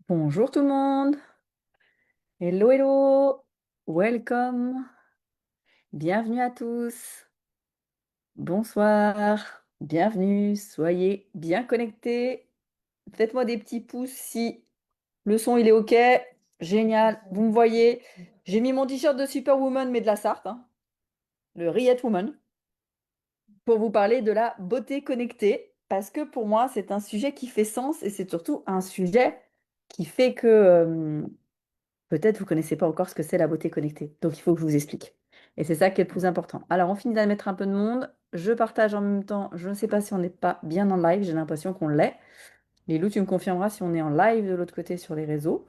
Bonjour tout le monde. Hello, hello. Welcome. Bienvenue à tous. Bonsoir. Bienvenue. Soyez bien connectés. Faites-moi des petits pouces si le son il est OK. Génial. Vous me voyez. J'ai mis mon t-shirt de Superwoman, mais de la Sarthe, hein, le Riette Woman, pour vous parler de la beauté connectée. Parce que pour moi, c'est un sujet qui fait sens et c'est surtout un sujet qui fait que peut-être vous ne connaissez pas encore ce que c'est la beauté connectée. Donc il faut que je vous explique. Et c'est ça qui est le plus important. Alors on finit d'admettre un peu de monde. Je partage en même temps. Je ne sais pas si on n'est pas bien en live. J'ai l'impression qu'on l'est. Lilou, tu me confirmeras si on est en live de l'autre côté sur les réseaux.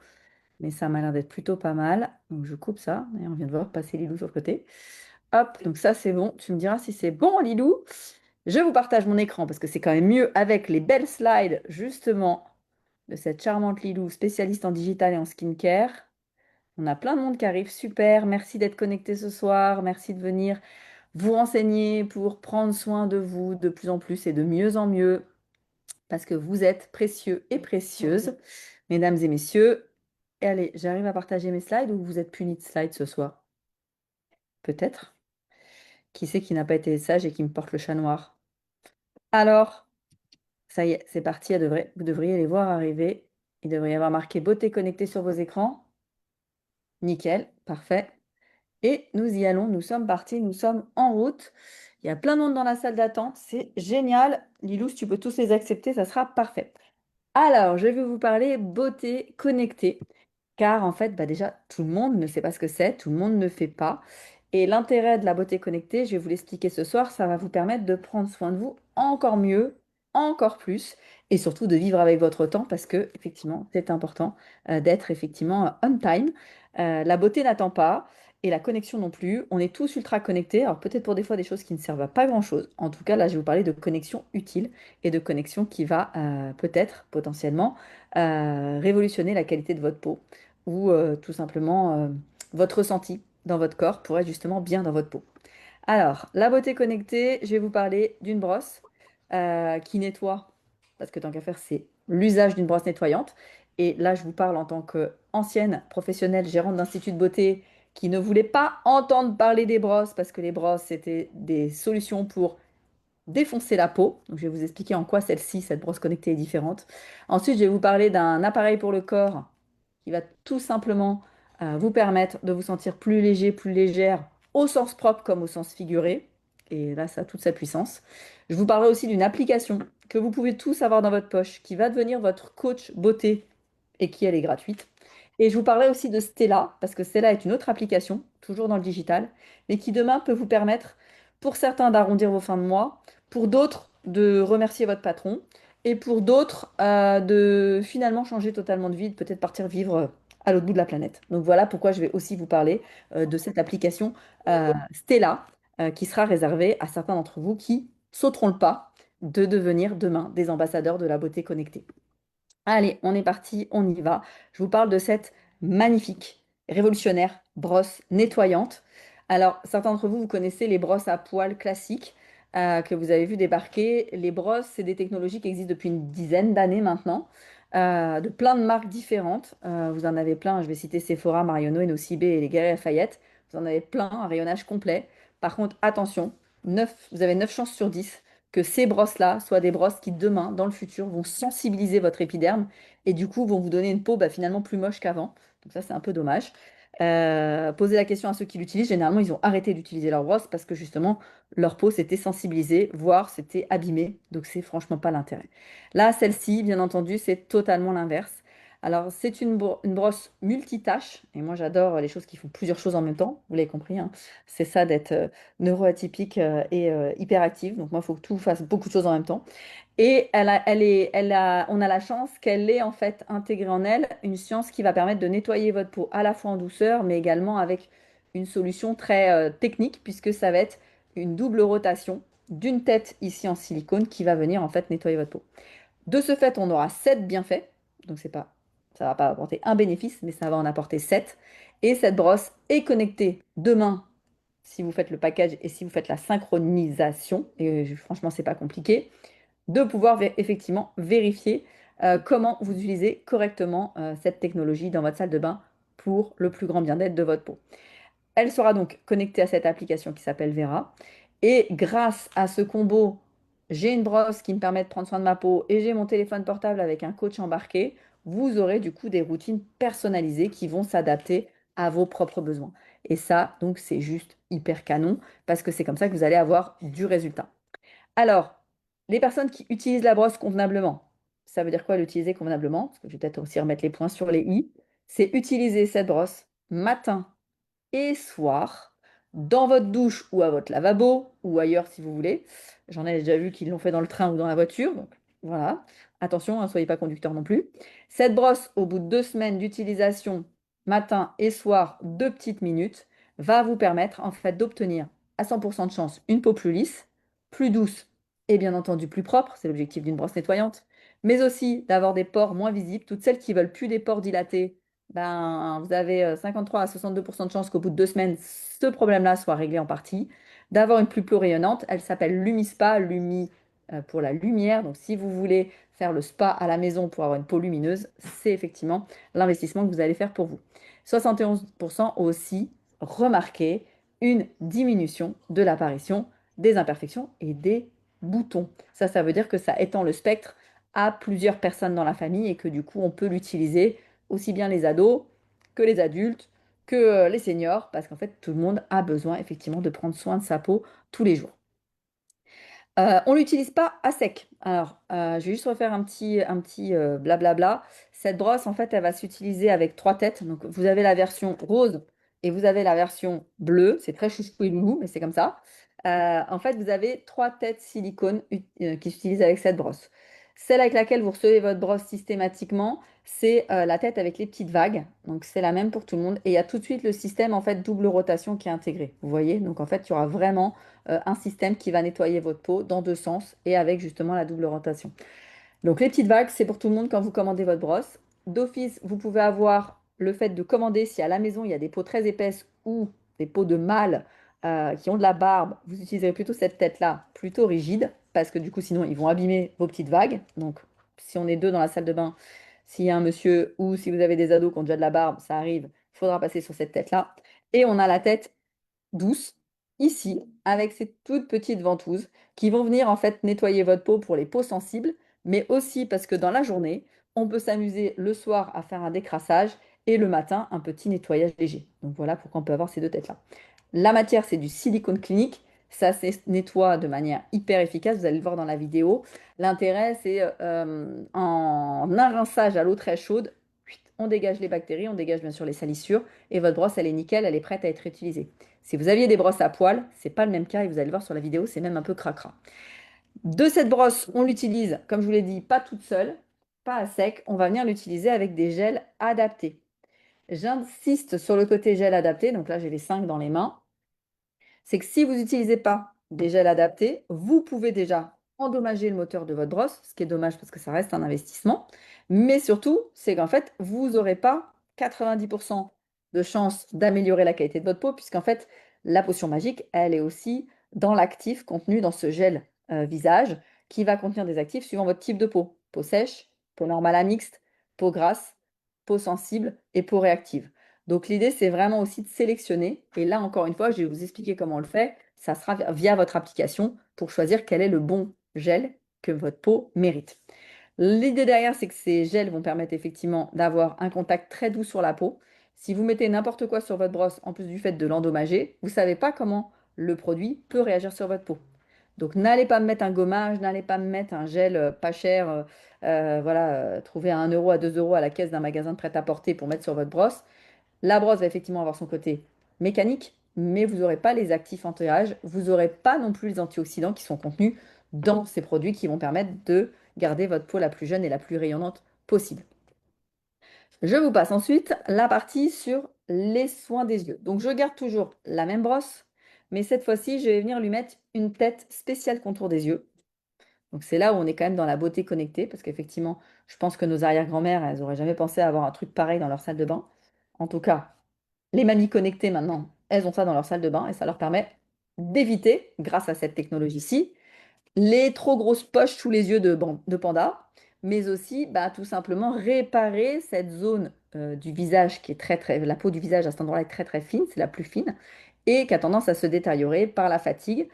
Mais ça m'a l'air d'être plutôt pas mal. Donc je coupe ça. Et on vient de voir passer Lilou sur le côté. Hop, donc ça c'est bon. Tu me diras si c'est bon, Lilou. Je vous partage mon écran parce que c'est quand même mieux avec les belles slides justement de cette charmante Lilou, spécialiste en digital et en skincare. On a plein de monde qui arrive, super. Merci d'être connecté ce soir. Merci de venir vous renseigner pour prendre soin de vous de plus en plus et de mieux en mieux parce que vous êtes précieux et précieuses, mesdames et messieurs. Et allez, j'arrive à partager mes slides ou vous êtes punis de slides ce soir? Peut-être. Qui c'est qui n'a pas été sage et qui me porte le chat noir? Alors, ça y est, c'est parti. Vous devriez les voir arriver. Il devrait y avoir marqué beauté connectée sur vos écrans. Nickel, parfait. Et nous y allons, nous sommes partis, nous sommes en route. Il y a plein de monde dans la salle d'attente, c'est génial. Lilou, si tu peux tous les accepter, ça sera parfait. Alors, je vais vous parler beauté connectée, car en fait, bah déjà, tout le monde ne sait pas ce que c'est, tout le monde ne fait pas. Et l'intérêt de la beauté connectée, je vais vous l'expliquer ce soir, ça va vous permettre de prendre soin de vous encore mieux, encore plus, et surtout de vivre avec votre temps, parce que effectivement, c'est important d'être effectivement on time. La beauté n'attend pas. Et la connexion non plus. On est tous ultra connectés. Alors peut-être pour des fois des choses qui ne servent à pas grand-chose. En tout cas, là, je vais vous parler de connexion utile et de connexion qui va peut-être, potentiellement, révolutionner la qualité de votre peau ou tout simplement votre ressenti dans votre corps pour être justement bien dans votre peau. Alors, la beauté connectée, je vais vous parler d'une brosse qui nettoie, parce que tant qu'à faire, c'est l'usage d'une brosse nettoyante. Et là, je vous parle en tant qu'ancienne professionnelle gérante d'institut de beauté qui ne voulait pas entendre parler des brosses, parce que les brosses, c'était des solutions pour défoncer la peau. Donc, je vais vous expliquer en quoi celle-ci, cette brosse connectée, est différente. Ensuite, je vais vous parler d'un appareil pour le corps qui va tout simplement vous permettre de vous sentir plus léger, plus légère, au sens propre comme au sens figuré. Et là, ça a toute sa puissance. Je vous parlerai aussi d'une application que vous pouvez tous avoir dans votre poche, qui va devenir votre coach beauté et qui, elle, est gratuite. Et je vous parlerai aussi de Stella, parce que Stella est une autre application, toujours dans le digital, mais qui demain peut vous permettre, pour certains, d'arrondir vos fins de mois, pour d'autres, de remercier votre patron, et pour d'autres, de finalement changer totalement de vie, de peut-être partir vivre à l'autre bout de la planète. Donc voilà pourquoi je vais aussi vous parler de cette application Stella, qui sera réservée à certains d'entre vous qui sauteront le pas de devenir demain des ambassadeurs de la beauté connectée. Allez, on est parti, on y va. Je vous parle de cette magnifique, révolutionnaire brosse nettoyante. Alors, certains d'entre vous, vous connaissez les brosses à poils classiques que vous avez vu débarquer. Les brosses, c'est des technologies qui existent depuis une dizaine d'années maintenant, de plein de marques différentes. Vous en avez plein, je vais citer Sephora, Marionneau, Nocibé et les Galeries Lafayette. Vous en avez plein, un rayonnage complet. Par contre, attention, vous avez 9 chances sur 10 que ces brosses-là soient des brosses qui, demain, dans le futur, vont sensibiliser votre épiderme et du coup vont vous donner une peau finalement plus moche qu'avant. Donc ça, c'est un peu dommage. Posez la question à ceux qui l'utilisent. Généralement, ils ont arrêté d'utiliser leur brosse parce que justement, leur peau s'était sensibilisée, voire s'était abîmée. Donc c'est franchement pas l'intérêt. Là, celle-ci, bien entendu, c'est totalement l'inverse. Alors, c'est une brosse multitâche, et moi j'adore les choses qui font plusieurs choses en même temps, vous l'avez compris, hein. C'est ça d'être neuroatypique et hyperactive. Donc moi, il faut que tout fasse beaucoup de choses en même temps. Et on a la chance qu'elle ait en fait intégré en elle une science qui va permettre de nettoyer votre peau à la fois en douceur, mais également avec une solution très technique, puisque ça va être une double rotation d'une tête ici en silicone qui va venir en fait nettoyer votre peau. De ce fait, on aura 7 bienfaits. Donc c'est pas, ça va pas apporter un bénéfice, mais ça va en apporter 7. Et cette brosse est connectée demain si vous faites le package et si vous faites la synchronisation, et franchement, c'est pas compliqué, de pouvoir effectivement vérifier comment vous utilisez correctement cette technologie dans votre salle de bain pour le plus grand bien-être de votre peau. Elle sera donc connectée à cette application qui s'appelle Vera. Et grâce à ce combo, j'ai une brosse qui me permet de prendre soin de ma peau et j'ai mon téléphone portable avec un coach embarqué, vous aurez du coup des routines personnalisées qui vont s'adapter à vos propres besoins. Et ça, donc, c'est juste hyper canon parce que c'est comme ça que vous allez avoir du résultat. Alors, les personnes qui utilisent la brosse convenablement, ça veut dire quoi l'utiliser convenablement? Parce que je vais peut-être aussi remettre les points sur les i. C'est utiliser cette brosse matin et soir dans votre douche ou à votre lavabo ou ailleurs si vous voulez. J'en ai déjà vu qu'ils l'ont fait dans le train ou dans la voiture. Donc voilà. Attention, ne soyez pas conducteur non plus. Cette brosse, au bout de 2 semaines d'utilisation, matin et soir, 2 petites minutes, va vous permettre en fait d'obtenir à 100% de chance une peau plus lisse, plus douce et bien entendu plus propre. C'est l'objectif d'une brosse nettoyante. Mais aussi d'avoir des pores moins visibles. Toutes celles qui veulent plus des pores dilatés, ben, vous avez 53 à 62% de chances qu'au bout de 2 semaines, ce problème-là soit réglé en partie. D'avoir une plus peau rayonnante, elle s'appelle Lumispa, Lumi pour la lumière. Donc si vous voulez faire le spa à la maison pour avoir une peau lumineuse, c'est effectivement l'investissement que vous allez faire pour vous. 71% ont aussi remarqué une diminution de l'apparition des imperfections et des boutons. Ça veut dire que ça étend le spectre à plusieurs personnes dans la famille et que du coup, on peut l'utiliser aussi bien les ados que les adultes, que les seniors, parce qu'en fait, tout le monde a besoin effectivement de prendre soin de sa peau tous les jours. On ne l'utilise pas à sec. Alors, je vais juste refaire un petit blablabla. Cette brosse, en fait, elle va s'utiliser avec 3 têtes. Donc, vous avez la version rose et vous avez la version bleue. C'est très chouchou et loulou, mais c'est comme ça. En fait, vous avez 3 têtes silicone qui s'utilisent avec cette brosse. Celle avec laquelle vous recevez votre brosse systématiquement, c'est la tête avec les petites vagues. Donc, c'est la même pour tout le monde. Et il y a tout de suite le système, en fait, double rotation qui est intégré. Vous voyez? Donc, en fait, il y aura vraiment un système qui va nettoyer votre peau dans 2 sens et avec justement la double rotation. Donc les petites vagues, c'est pour tout le monde quand vous commandez votre brosse. D'office, vous pouvez avoir le fait de commander si à la maison il y a des peaux très épaisses ou des peaux de mâles qui ont de la barbe, vous utiliserez plutôt cette tête-là, plutôt rigide, parce que du coup sinon ils vont abîmer vos petites vagues. Donc si on est deux dans la salle de bain, s'il y a un monsieur ou si vous avez des ados qui ont déjà de la barbe, ça arrive, il faudra passer sur cette tête-là. Et on a la tête douce, ici, avec ces toutes petites ventouses qui vont venir en fait nettoyer votre peau pour les peaux sensibles, mais aussi parce que dans la journée, on peut s'amuser le soir à faire un décrassage et le matin, un petit nettoyage léger. Donc voilà pourquoi on peut avoir ces deux têtes-là. La matière, c'est du silicone clinique. Ça se nettoie de manière hyper efficace. Vous allez le voir dans la vidéo. L'intérêt, c'est en un rinçage à l'eau très chaude, on dégage les bactéries, on dégage bien sûr les salissures et votre brosse, elle est nickel, elle est prête à être utilisée. Si vous aviez des brosses à poils, c'est pas le même cas et vous allez le voir sur la vidéo, c'est même un peu cracra. De cette brosse, on l'utilise, comme je vous l'ai dit, pas toute seule, pas à sec. On va venir l'utiliser avec des gels adaptés. J'insiste sur le côté gel adapté, donc là j'ai les 5 dans les mains. C'est que si vous n'utilisez pas des gels adaptés, vous pouvez déjà endommager le moteur de votre brosse, ce qui est dommage parce que ça reste un investissement. Mais surtout, c'est qu'en fait, vous n'aurez pas 90% de chances d'améliorer la qualité de votre peau, puisqu'en fait, la potion magique, elle est aussi dans l'actif contenu dans ce gel visage qui va contenir des actifs suivant votre type de peau. Peau sèche, peau normale à mixte, peau grasse, peau sensible et peau réactive. Donc l'idée, c'est vraiment aussi de sélectionner. Et là, encore une fois, je vais vous expliquer comment on le fait. Ça sera via votre application pour choisir quel est le bon gel que votre peau mérite. L'idée derrière, c'est que ces gels vont permettre effectivement d'avoir un contact très doux sur la peau. Si vous mettez n'importe quoi sur votre brosse, en plus du fait de l'endommager, vous ne savez pas comment le produit peut réagir sur votre peau. Donc n'allez pas me mettre un gommage, n'allez pas me mettre un gel pas cher, voilà, trouvé à 1 euro, à 2 euros à la caisse d'un magasin de prêt-à-porter pour mettre sur votre brosse. La brosse va effectivement avoir son côté mécanique, mais vous n'aurez pas les actifs anti-âge, vous n'aurez pas non plus les antioxydants qui sont contenus dans ces produits qui vont permettre de garder votre peau la plus jeune et la plus rayonnante possible. Je vous passe ensuite la partie sur les soins des yeux. Donc je garde toujours la même brosse, mais cette fois-ci, je vais venir lui mettre une tête spéciale contour des yeux. Donc c'est là où on est quand même dans la beauté connectée, parce qu'effectivement, je pense que nos arrière-grand-mères, elles n'auraient jamais pensé à avoir un truc pareil dans leur salle de bain. En tout cas, les mamies connectées maintenant, elles ont ça dans leur salle de bain et ça leur permet d'éviter, grâce à cette technologie-ci, les trop grosses poches sous les yeux de panda, mais aussi bah, tout simplement réparer cette zone du visage qui est la peau du visage à cet endroit-là est très très fine, c'est la plus fine, et qui a tendance à se détériorer par la fatigue,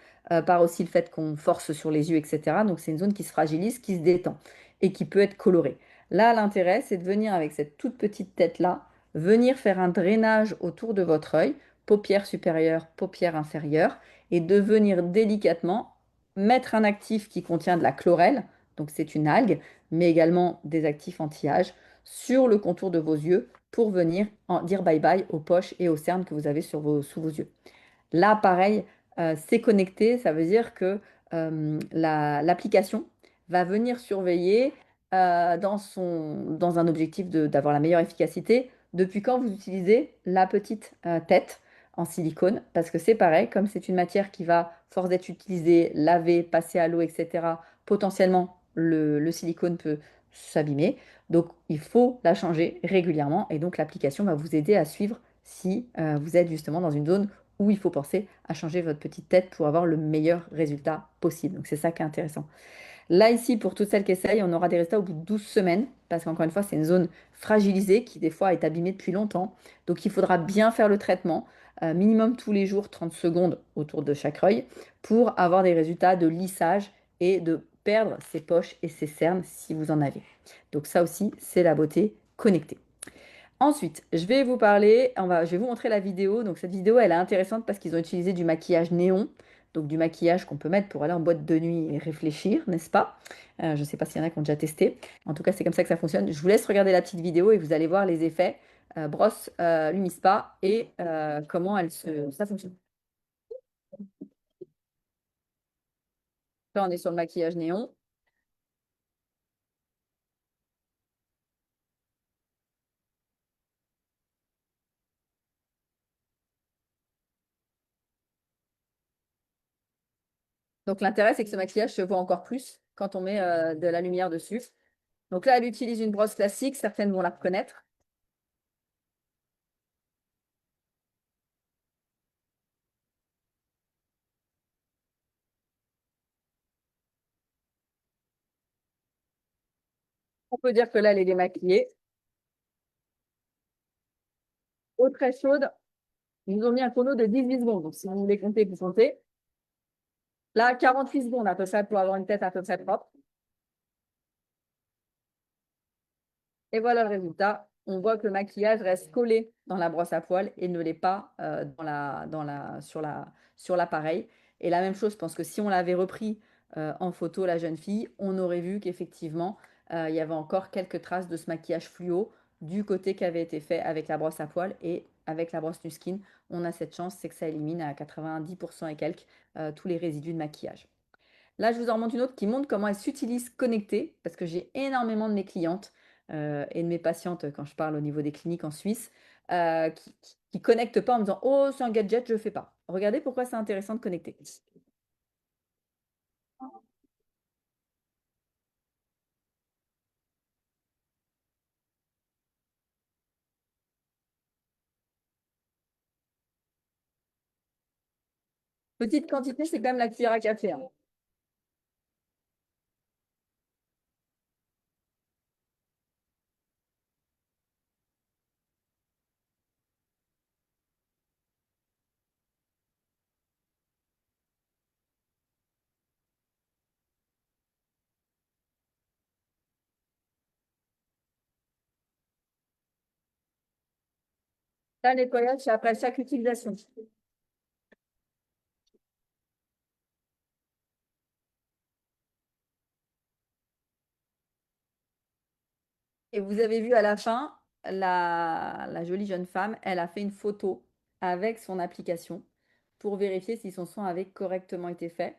par aussi le fait qu'on force sur les yeux, etc. Donc c'est une zone qui se fragilise, qui se détend et qui peut être colorée. Là, l'intérêt, c'est de venir avec cette toute petite tête-là, venir faire un drainage autour de votre œil, paupière supérieure, paupière inférieure, et de venir délicatement mettre un actif qui contient de la chlorelle, donc c'est une algue, mais également des actifs anti-âge, sur le contour de vos yeux pour venir dire bye bye aux poches et aux cernes que vous avez sous vos yeux. Là, pareil, c'est connecté, ça veut dire que l'application va venir surveiller dans un objectif d'avoir la meilleure efficacité depuis quand vous utilisez la petite tête en silicone, parce que c'est pareil, comme c'est une matière qui va, force d'être utilisée, laver, passer à l'eau, etc., potentiellement le silicone peut s'abîmer. Donc il faut la changer régulièrement et donc l'application va vous aider à suivre si vous êtes justement dans une zone où il faut penser à changer votre petite tête pour avoir le meilleur résultat possible. Donc c'est ça qui est intéressant. Là, ici, pour toutes celles qui essayent, on aura des résultats au bout de 12 semaines, parce qu'encore une fois, c'est une zone fragilisée qui, des fois, est abîmée depuis longtemps. Donc, il faudra bien faire le traitement, minimum tous les jours, 30 secondes autour de chaque œil, pour avoir des résultats de lissage et de perdre ses poches et ses cernes si vous en avez. Donc, ça aussi, c'est la beauté connectée. Ensuite, je vais vous montrer la vidéo. Donc cette vidéo, elle est intéressante parce qu'ils ont utilisé du maquillage néon, donc du maquillage qu'on peut mettre pour aller en boîte de nuit et réfléchir, n'est-ce pas? Je ne sais pas s'il y en a qui ont déjà testé. En tout cas, c'est comme ça que ça fonctionne. Je vous laisse regarder la petite vidéo et vous allez voir les effets brosse Lumispa et comment ça fonctionne. Là, on est sur le maquillage néon. Donc l'intérêt, c'est que ce maquillage se voit encore plus quand on met de la lumière dessus. Donc là, elle utilise une brosse classique, certaines vont la reconnaître. On peut dire que là, elle est démaquillée. Eau très chaude, ils nous ont mis un chrono de 18 secondes. Donc, si vous voulez compter, vous comptez. Là, 48 secondes à peu près pour avoir une tête à peu près propre. Et voilà le résultat. On voit que le maquillage reste collé dans la brosse à poils et ne l'est pas sur l'appareil. Et la même chose, je pense que si on l'avait repris en photo, la jeune fille, on aurait vu qu'effectivement, il y avait encore quelques traces de ce maquillage fluo du côté qui avait été fait avec la brosse à poils et avec la brosse Nuskin. On a cette chance, c'est que ça élimine à 90% et quelques tous les résidus de maquillage. Là, je vous en remontre une autre qui montre comment elle s'utilise connectée, parce que j'ai énormément de mes clientes et de mes patientes, quand je parle au niveau des cliniques en Suisse, qui connectent pas en me disant «Oh, c'est un gadget, je ne fais pas». Regardez pourquoi c'est intéressant de connecter. Petite quantité, c'est quand même la cuillère à café, hein. Là, le nettoyage, c'est après chaque utilisation. Et vous avez vu à la fin, la jolie jeune femme, elle a fait une photo avec son application pour vérifier si son soin avait correctement été fait.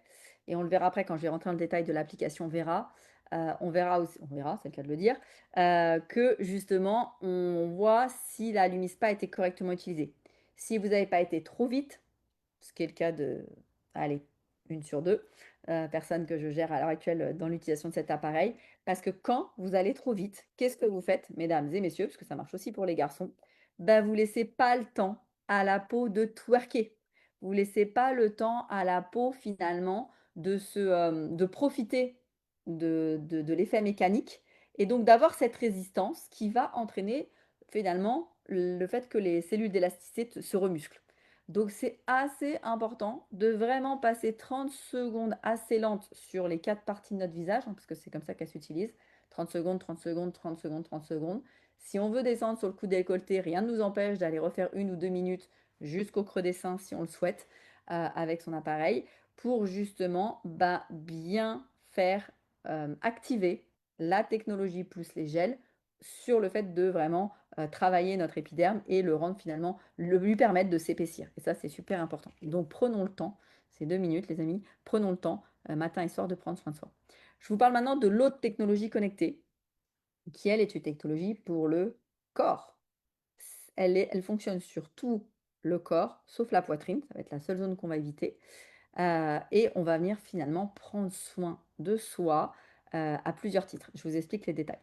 Et on le verra après quand je vais rentrer dans le détail de l'application, on verra aussi, on verra, c'est le cas de le dire, que justement, on voit si la Lumispa a été correctement utilisée. Si vous n'avez pas été trop vite, ce qui est le cas de, allez, une sur deux personnes que je gère à l'heure actuelle dans l'utilisation de cet appareil. Parce que quand vous allez trop vite, qu'est-ce que vous faites, mesdames et messieurs, parce que ça marche aussi pour les garçons, ben, vous laissez pas le temps à la peau de twerker. Vous laissez pas le temps à la peau finalement de profiter de l'effet mécanique Et donc d'avoir cette résistance qui va entraîner finalement le fait que les cellules d'élasticité se remusclent. Donc c'est assez important de vraiment passer 30 secondes assez lentes sur les quatre parties de notre visage, hein, parce que c'est comme ça qu'elle s'utilise. 30 secondes, 30 secondes, 30 secondes, 30 secondes. Si on veut descendre sur le coup décolleté, rien ne nous empêche d'aller refaire 1 ou 2 minutes jusqu'au creux des seins si on le souhaite avec son appareil pour justement bien faire activer la technologie plus les gels sur le fait de vraiment travailler notre épiderme et le rendre finalement, lui permettre de s'épaissir. Et ça, c'est super important. Donc prenons le temps, c'est 2 minutes les amis, prenons le temps matin et soir de prendre soin de soi. Je vous parle maintenant de l'autre technologie connectée, qui elle est une technologie pour le corps. Elle fonctionne sur tout le corps, sauf la poitrine, ça va être la seule zone qu'on va éviter. Et on va venir finalement prendre soin de soi à plusieurs titres. Je vous explique les détails.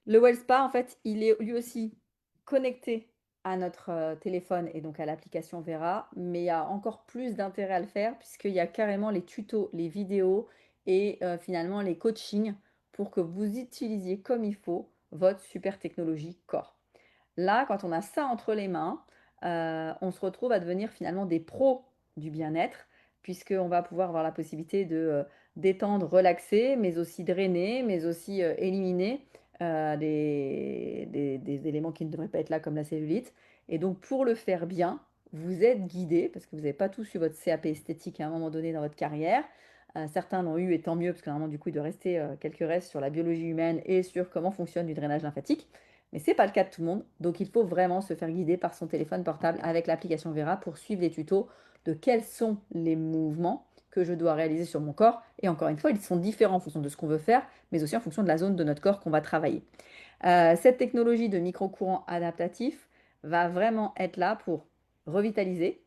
Le WellSpa, en fait, il est lui aussi connecté à notre téléphone et donc à l'application Vera, mais il y a encore plus d'intérêt à le faire puisqu'il y a carrément les tutos, les vidéos et finalement les coachings pour que vous utilisiez comme il faut votre super technologie corps. Là, quand on a ça entre les mains, on se retrouve à devenir finalement des pros du bien-être, puisqu'on va pouvoir avoir la possibilité de détendre, relaxer, mais aussi drainer, mais aussi éliminer des éléments qui ne devraient pas être là, comme la cellulite. Et donc, pour le faire bien, vous êtes guidé, parce que vous n'avez pas tous eu votre CAP esthétique à un moment donné dans votre carrière. Certains l'ont eu et tant mieux, parce que normalement, du coup, il doit rester quelques restes sur la biologie humaine et sur comment fonctionne du drainage lymphatique. Mais ce n'est pas le cas de tout le monde, donc il faut vraiment se faire guider par son téléphone portable avec l'application Vera pour suivre les tutos de quels sont les mouvements que je dois réaliser sur mon corps. Et encore une fois, ils sont différents en fonction de ce qu'on veut faire, mais aussi en fonction de la zone de notre corps qu'on va travailler. Cette technologie de micro-courant adaptatif va vraiment être là pour revitaliser,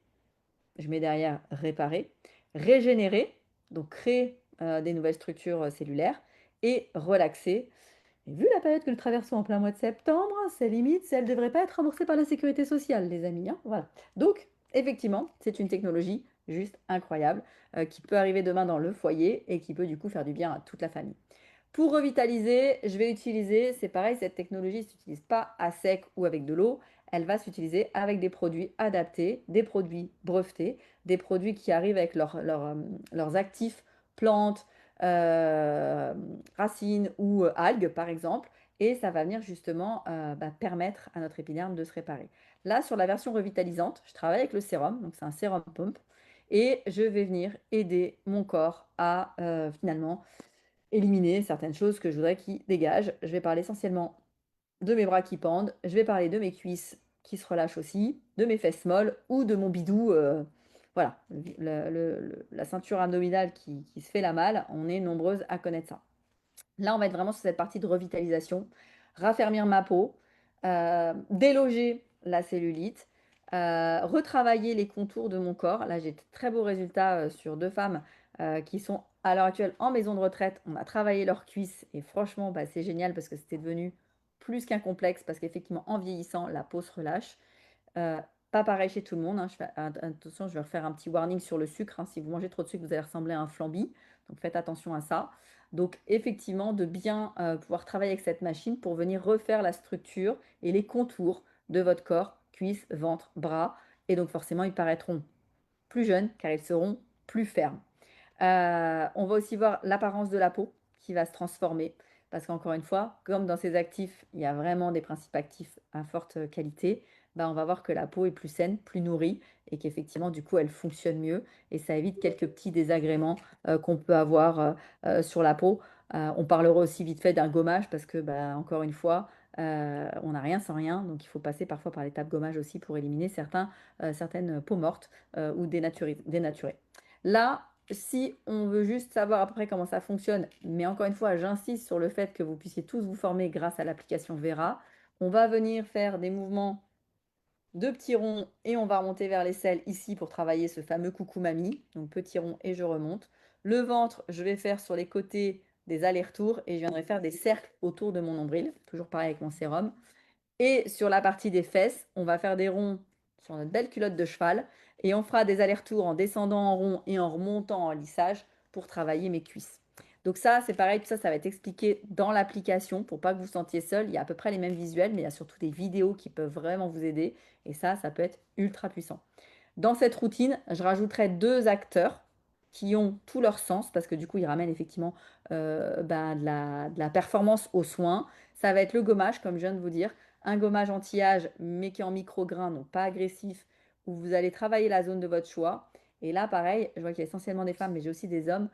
je mets derrière réparer, régénérer, donc créer des nouvelles structures cellulaires, et relaxer, et vu la période que nous traversons en plein mois de septembre, c'est limite, elle ne devrait pas être remboursée par la sécurité sociale, les amis, hein, voilà. Donc, effectivement, c'est une technologie juste incroyable qui peut arriver demain dans le foyer et qui peut du coup faire du bien à toute la famille. Pour revitaliser, je vais utiliser, c'est pareil, cette technologie ne s'utilise pas à sec ou avec de l'eau, elle va s'utiliser avec des produits adaptés, des produits brevetés, des produits qui arrivent avec leurs actifs, plantes, euh, racines ou algues par exemple, et ça va venir justement permettre à notre épiderme de se réparer. Là, sur la version revitalisante, je travaille avec le sérum, donc c'est un sérum pump, et je vais venir aider mon corps à finalement éliminer certaines choses que je voudrais qu'ils dégagent. Je vais parler essentiellement de mes bras qui pendent, je vais parler de mes cuisses qui se relâchent aussi, de mes fesses molles ou de mon bidou. Voilà, la ceinture abdominale qui se fait la malle, on est nombreuses à connaître ça. Là, on va être vraiment sur cette partie de revitalisation, raffermir ma peau, déloger la cellulite, retravailler les contours de mon corps. Là, j'ai de très beaux résultats sur 2 femmes qui sont à l'heure actuelle en maison de retraite. On a travaillé leurs cuisses et franchement, c'est génial parce que c'était devenu plus qu'un complexe parce qu'effectivement, en vieillissant, la peau se relâche. Euh, Pas pareil chez tout le monde, hein. Attention, je vais refaire un petit warning sur le sucre, hein. Si vous mangez trop de sucre, vous allez ressembler à un flambi. Donc faites attention à ça. Donc effectivement, de bien pouvoir travailler avec cette machine pour venir refaire la structure et les contours de votre corps, cuisses, ventre, bras. Et donc forcément, ils paraîtront plus jeunes car ils seront plus fermes. On va aussi voir l'apparence de la peau qui va se transformer. Parce qu'encore une fois, comme dans ces actifs, il y a vraiment des principes actifs à forte qualité, on va voir que la peau est plus saine, plus nourrie et qu'effectivement, du coup, elle fonctionne mieux et ça évite quelques petits désagréments qu'on peut avoir sur la peau. On parlera aussi vite fait d'un gommage parce que, encore une fois, on n'a rien sans rien. Donc, il faut passer parfois par l'étape gommage aussi pour éliminer certaines peaux mortes ou dénaturées. Là, si on veut juste savoir après comment ça fonctionne, mais encore une fois, j'insiste sur le fait que vous puissiez tous vous former grâce à l'application Vera, on va venir faire des mouvements de petits ronds et on va remonter vers l'aisselle ici pour travailler ce fameux coucou mamie. Donc petit rond et je remonte. Le ventre, je vais faire sur les côtés des allers-retours et je viendrai faire des cercles autour de mon nombril. Toujours pareil avec mon sérum. Et sur la partie des fesses, on va faire des ronds sur notre belle culotte de cheval et on fera des allers-retours en descendant en rond et en remontant en lissage pour travailler mes cuisses. Donc ça, c'est pareil, tout ça, ça va être expliqué dans l'application pour pas que vous vous sentiez seul. Il y a à peu près les mêmes visuels, mais il y a surtout des vidéos qui peuvent vraiment vous aider. Et ça peut être ultra puissant. Dans cette routine, je rajouterai deux acteurs qui ont tout leur sens parce que du coup, ils ramènent effectivement de la performance aux soins. Ça va être le gommage, comme je viens de vous dire, un gommage anti-âge, mais qui est en micro-grains, donc pas agressif, où vous allez travailler la zone de votre choix. Et là, pareil, je vois qu'il y a essentiellement des femmes, mais j'ai aussi des hommes.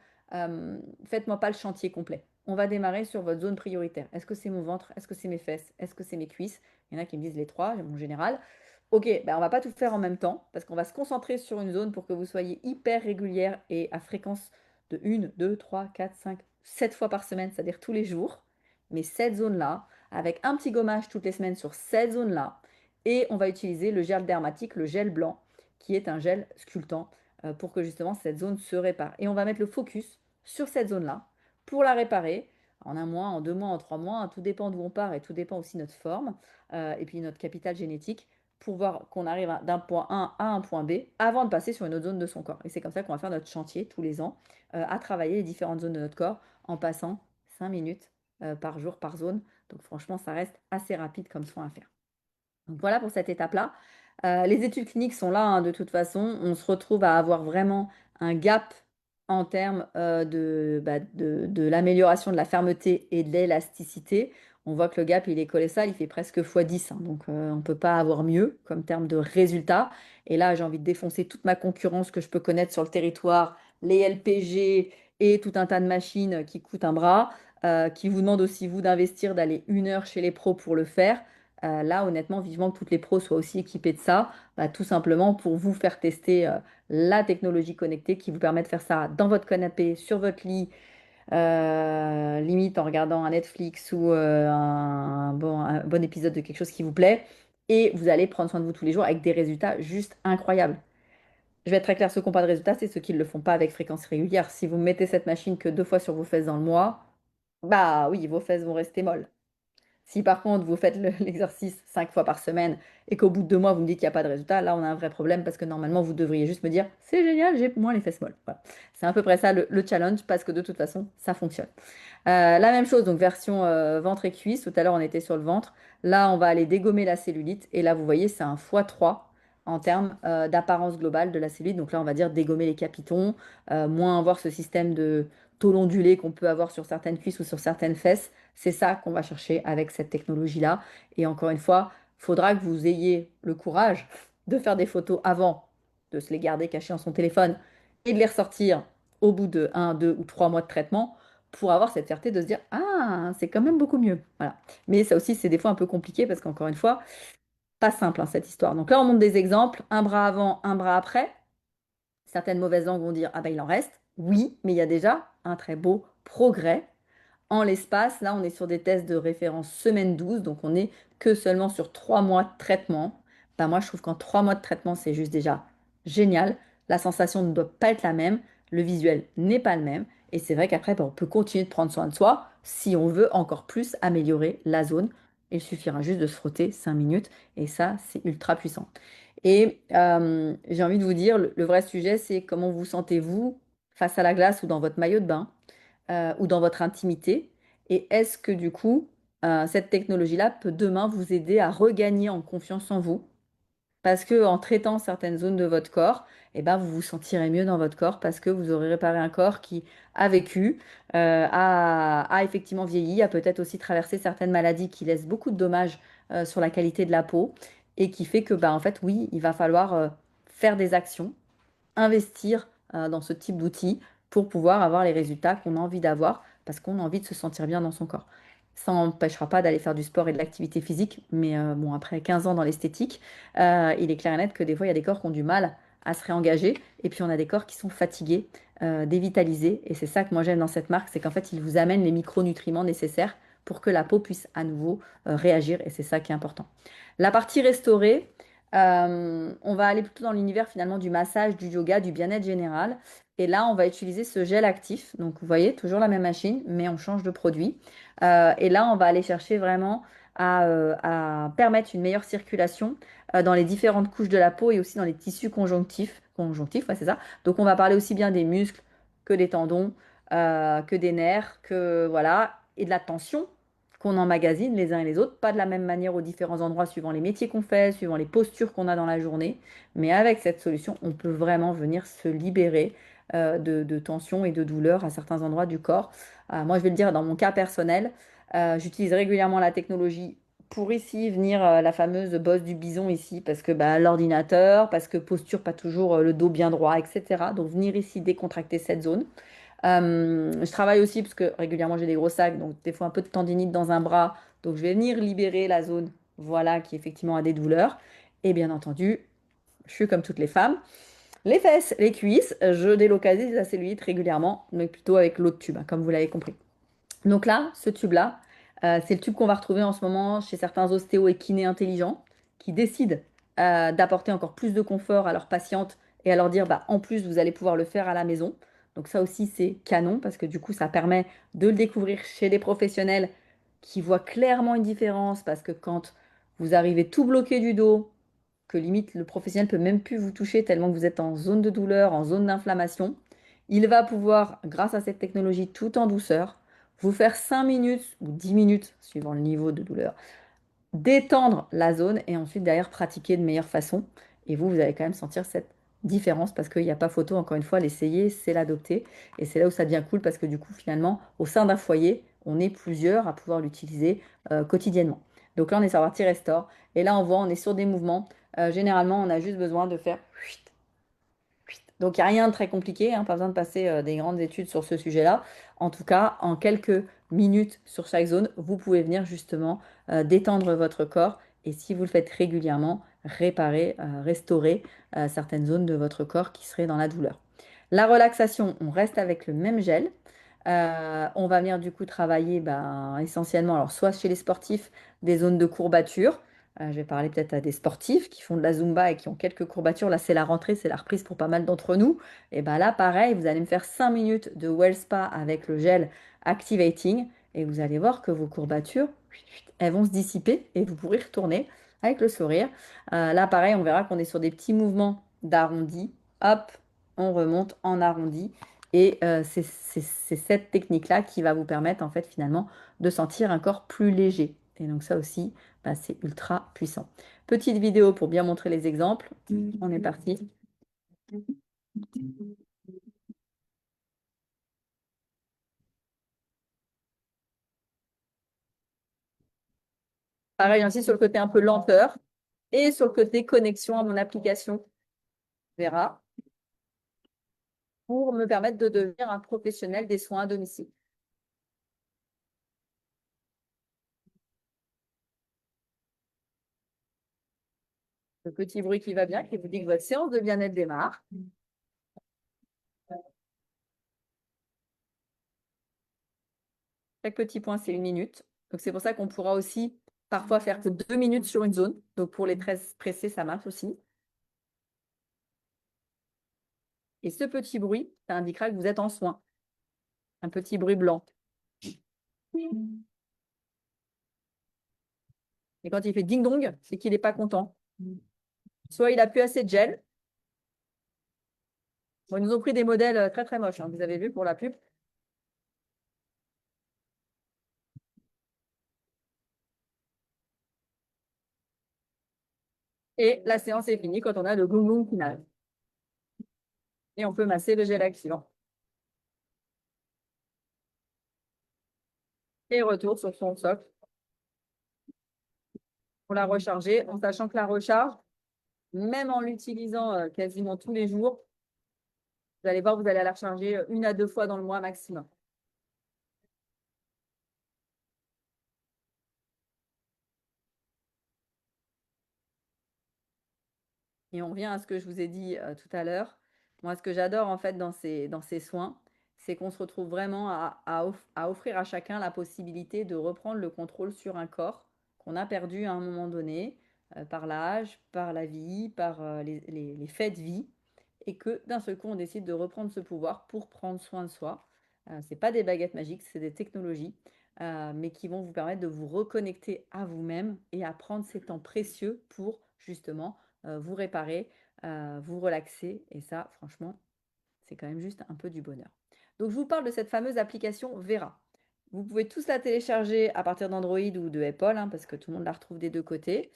Faites-moi pas le chantier complet. On va démarrer sur votre zone prioritaire. Est-ce que c'est mon ventre? Est-ce que c'est mes fesses? Est-ce que c'est mes cuisses? Il y en a qui me disent les trois, en général. Ok, ben on va pas tout faire en même temps parce qu'on va se concentrer sur une zone pour que vous soyez hyper régulière et à fréquence de 1, 2, 3, 4, 5, 7 fois par semaine, c'est-à-dire tous les jours. Mais cette zone-là, avec un petit gommage toutes les semaines sur cette zone-là, et on va utiliser le gel dermatique, le gel blanc, qui est un gel sculptant pour que justement cette zone se répare. Et on va mettre le focus sur cette zone-là pour la réparer en un mois, en 2 mois, en 3 mois. Tout dépend d'où on part et tout dépend aussi de notre forme et puis notre capital génétique pour voir qu'on arrive d'un point A à un point B avant de passer sur une autre zone de son corps. Et c'est comme ça qu'on va faire notre chantier tous les ans à travailler les différentes zones de notre corps en passant 5 minutes par jour par zone. Donc franchement, ça reste assez rapide comme soin à faire. Donc voilà pour cette étape-là. Les études cliniques sont là de toute façon. On se retrouve à avoir vraiment un gap en termes de l'amélioration de la fermeté et de l'élasticité. On voit que le gap, il est colossal, il fait presque x10. Donc on ne peut pas avoir mieux comme terme de résultat. Et là, j'ai envie de défoncer toute ma concurrence que je peux connaître sur le territoire, les LPG et tout un tas de machines qui coûtent un bras, qui vous demandent aussi, vous, d'investir, d'aller 1 heure chez les pros pour le faire. Là, honnêtement, vivement que toutes les pros soient aussi équipés de ça, tout simplement pour vous faire tester la technologie connectée qui vous permet de faire ça dans votre canapé, sur votre lit, limite en regardant un Netflix ou un bon épisode de quelque chose qui vous plaît. Et vous allez prendre soin de vous tous les jours avec des résultats juste incroyables. Je vais être très claire, ceux qui n'ont pas de résultats, c'est ceux qui ne le font pas avec fréquence régulière. Si vous mettez cette machine que 2 fois sur vos fesses dans le mois, bah oui, vos fesses vont rester molles. Si par contre vous faites l'exercice 5 fois par semaine et qu'au bout de 2 mois vous me dites qu'il n'y a pas de résultat, là on a un vrai problème parce que normalement vous devriez juste me dire c'est génial, j'ai moins les fesses molles. Voilà. C'est à peu près ça le challenge parce que de toute façon ça fonctionne. La même chose, donc version ventre et cuisse. Tout à l'heure, on était sur le ventre. Là, on va aller dégommer la cellulite. Et là, vous voyez, c'est un x3 en termes d'apparence globale de la cellulite. Donc là, on va dire dégommer les capitons, moins avoir ce système de tôle ondulé qu'on peut avoir sur certaines cuisses ou sur certaines fesses. C'est ça qu'on va chercher avec cette technologie-là. Et encore une fois, il faudra que vous ayez le courage de faire des photos avant, de se les garder cachées dans son téléphone et de les ressortir au bout de 1, 2 ou 3 mois de traitement pour avoir cette fierté de se dire ah, c'est quand même beaucoup mieux. Voilà. Mais ça aussi, c'est des fois un peu compliqué parce qu'encore une fois, pas simple hein, cette histoire. Donc là, on montre des exemples, un bras avant, un bras après. Certaines mauvaises langues vont dire ah ben il en reste. Oui, mais il y a déjà un très beau progrès en l'espace. Là, on est sur des tests de référence semaine 12, donc on n'est que seulement sur 3 mois de traitement. Bah, moi, je trouve qu'en 3 mois de traitement, c'est juste déjà génial. La sensation ne doit pas être la même, le visuel n'est pas le même. Et c'est vrai qu'après, bah, on peut continuer de prendre soin de soi si on veut encore plus améliorer la zone. Il suffira juste de se frotter 5 minutes et ça, c'est ultra puissant. Et j'ai envie de vous dire, le vrai sujet, c'est comment vous sentez-vous face à la glace ou dans votre maillot de bain ou dans votre intimité? Et est-ce que du coup, cette technologie-là peut demain vous aider à regagner en confiance en vous? Parce que en traitant certaines zones de votre corps, eh ben, vous vous sentirez mieux dans votre corps parce que vous aurez réparé un corps qui a vécu, a effectivement vieilli, a peut-être aussi traversé certaines maladies qui laissent beaucoup de dommages sur la qualité de la peau et qui fait que, bah, en fait, oui, il va falloir faire des actions investir dans ce type d'outils pour pouvoir avoir les résultats qu'on a envie d'avoir parce qu'on a envie de se sentir bien dans son corps. Ça n'empêchera pas d'aller faire du sport et de l'activité physique, mais bon, après 15 ans dans l'esthétique, il est clair et net que des fois, il y a des corps qui ont du mal à se réengager, et puis on a des corps qui sont fatigués, dévitalisés, et c'est ça que moi j'aime dans cette marque, c'est qu'en fait, ils vous amènent les micronutriments nécessaires pour que la peau puisse à nouveau réagir, et c'est ça qui est important. La partie restaurée, on va aller plutôt dans l'univers finalement du massage, du yoga, du bien-être général. Et là, on va utiliser ce gel actif. Donc, vous voyez, toujours la même machine, mais on change de produit. Et là, on va aller chercher vraiment à permettre une meilleure circulation dans les différentes couches de la peau et aussi dans les tissus conjonctifs. Conjonctifs, ouais, c'est ça. Donc, on va parler aussi bien des muscles que des tendons, que des nerfs, que voilà, et de la tension qu'on emmagasine les uns et les autres, pas de la même manière aux différents endroits suivant les métiers qu'on fait, suivant les postures qu'on a dans la journée. Mais avec cette solution, on peut vraiment venir se libérer de tension et de douleur à certains endroits du corps. Moi, je vais le dire dans mon cas personnel, j'utilise régulièrement la technologie pour ici venir la fameuse bosse du bison ici, parce que bah, l'ordinateur, parce que posture pas toujours le dos bien droit, etc. Donc venir ici décontracter cette zone. Je travaille aussi parce que régulièrement j'ai des gros sacs, donc des fois un peu de tendinite dans un bras. Donc je vais venir libérer la zone, voilà, qui effectivement a des douleurs. Et bien entendu, je suis comme toutes les femmes. Les fesses, les cuisses, je délocalise la cellulite régulièrement, mais plutôt avec l'autre tube, hein, comme vous l'avez compris. Donc là, ce tube-là, c'est le tube qu'on va retrouver en ce moment chez certains ostéos et kinés intelligents qui décident d'apporter encore plus de confort à leurs patientes et à leur dire, bah, en plus, vous allez pouvoir le faire à la maison. Donc ça aussi, c'est canon parce que du coup, ça permet de le découvrir chez des professionnels qui voient clairement une différence parce que quand vous arrivez tout bloqué du dos, que limite le professionnel peut même plus vous toucher tellement que vous êtes en zone de douleur, en zone d'inflammation, il va pouvoir, grâce à cette technologie tout en douceur, vous faire 5 minutes ou 10 minutes, suivant le niveau de douleur, détendre la zone et ensuite derrière pratiquer de meilleure façon. Et vous allez quand même sentir cette différence parce qu'il n'y a pas photo, encore une fois, l'essayer, c'est l'adopter. Et c'est là où ça devient cool parce que du coup, finalement, au sein d'un foyer, on est plusieurs à pouvoir l'utiliser quotidiennement. Donc là, on est sur la partie restore. Et là, on voit, on est sur des mouvements. Généralement, on a juste besoin de faire donc, il n'y a rien de très compliqué, hein, pas besoin de passer des grandes études sur ce sujet-là. En tout cas, en quelques minutes sur chaque zone, vous pouvez venir justement détendre votre corps et si vous le faites régulièrement, réparer, restaurer certaines zones de votre corps qui seraient dans la douleur. La relaxation, on reste avec le même gel. On va venir du coup travailler ben, essentiellement, alors soit chez les sportifs, des zones de courbature. Je vais parler peut-être à des sportifs qui font de la Zumba et qui ont quelques courbatures. Là, c'est la rentrée, c'est la reprise pour pas mal d'entre nous. Et ben là, pareil, vous allez me faire 5 minutes de Well Spa avec le gel Activating et vous allez voir que vos courbatures, elles vont se dissiper et vous pourrez retourner avec le sourire. Là, pareil, on verra qu'on est sur des petits mouvements d'arrondi. Hop, on remonte en arrondi. Et c'est cette technique-là qui va vous permettre, en fait, finalement, de sentir un corps plus léger. Et donc ça aussi, bah, c'est ultra puissant. Petite vidéo pour bien montrer les exemples. On est parti. Pareil aussi sur le côté un peu lenteur et sur le côté connexion à mon application. On verra. Pour me permettre de devenir un professionnel des soins à domicile. Le petit bruit qui va bien, qui vous dit que votre séance de bien-être démarre. Chaque petit point, c'est 1 minute. Donc, c'est pour ça qu'on pourra aussi parfois faire que 2 minutes sur une zone. Donc, pour les 13 pressés, ça marche aussi. Et ce petit bruit, ça indiquera que vous êtes en soin. Un petit bruit blanc. Et quand il fait ding-dong, c'est qu'il n'est pas content. Soit il n'a plus assez de gel. Bon, ils nous ont pris des modèles très très moches, hein, vous avez vu pour la pub. Et la séance est finie quand on a le gong-gong final. Et on peut masser le gel activant. Et retour sur son socle pour la recharger, en sachant que la recharge, même en l'utilisant quasiment tous les jours, vous allez voir, vous allez la recharger 1 à 2 fois dans le mois maximum. Et on revient à ce que je vous ai dit tout à l'heure. Moi, ce que j'adore en fait dans ces soins, c'est qu'on se retrouve vraiment à offrir à chacun la possibilité de reprendre le contrôle sur un corps qu'on a perdu à un moment donné, par l'âge, par la vie, par les faits de vie, et que d'un seul coup, on décide de reprendre ce pouvoir pour prendre soin de soi. Ce n'est pas des baguettes magiques, c'est des technologies, mais qui vont vous permettre de vous reconnecter à vous-même et à prendre ces temps précieux pour justement vous réparer, vous relaxer. Et ça, franchement, c'est quand même juste un peu du bonheur. Donc, je vous parle de cette fameuse application Vera. Vous pouvez tous la télécharger à partir d'Android ou de Apple, hein, parce que tout le monde la retrouve des deux côtés.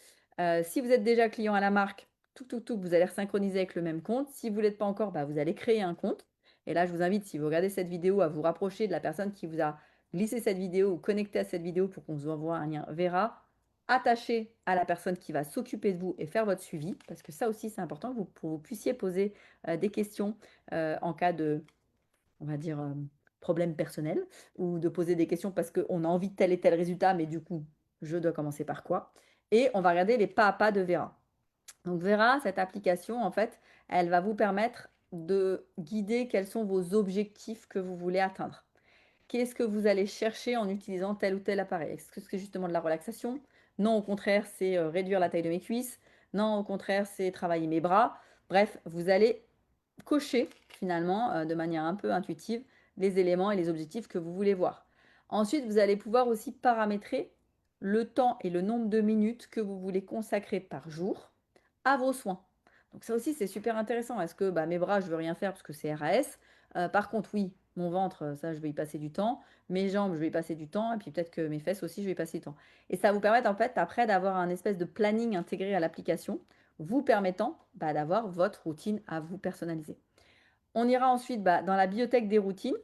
Si vous êtes déjà client à la marque, vous allez synchroniser avec le même compte. Si vous ne l'êtes pas encore, bah, vous allez créer un compte. Et là, je vous invite, si vous regardez cette vidéo, à vous rapprocher de la personne qui vous a glissé cette vidéo ou connecté à cette vidéo pour qu'on vous envoie un lien Vera attaché à la personne qui va s'occuper de vous et faire votre suivi, parce que ça aussi, c'est important que vous puissiez poser des questions en cas de, on va dire, problème personnel, ou de poser des questions parce qu'on a envie de tel et tel résultat, mais du coup, je dois commencer par quoi? Et on va regarder les pas à pas de Vera. Donc Vera, cette application, en fait, elle va vous permettre de guider quels sont vos objectifs que vous voulez atteindre. Qu'est-ce que vous allez chercher en utilisant tel ou tel appareil? Est-ce que c'est justement de la relaxation? Non, au contraire, c'est réduire la taille de mes cuisses. Non, au contraire, c'est travailler mes bras. Bref, vous allez cocher finalement de manière un peu intuitive les éléments et les objectifs que vous voulez voir. Ensuite, vous allez pouvoir aussi paramétrer le temps et le nombre de minutes que vous voulez consacrer par jour à vos soins. Donc ça aussi, c'est super intéressant. Est-ce que bah, mes bras, je veux rien faire parce que c'est RAS. Par contre, oui, mon ventre, ça, je vais y passer du temps. Mes jambes, je vais y passer du temps. Et puis peut-être que mes fesses aussi, je vais y passer du temps. Et ça vous permet en fait après d'avoir un espèce de planning intégré à l'application, vous permettant bah, d'avoir votre routine à vous personnaliser. On ira ensuite bah, dans la bibliothèque des routines,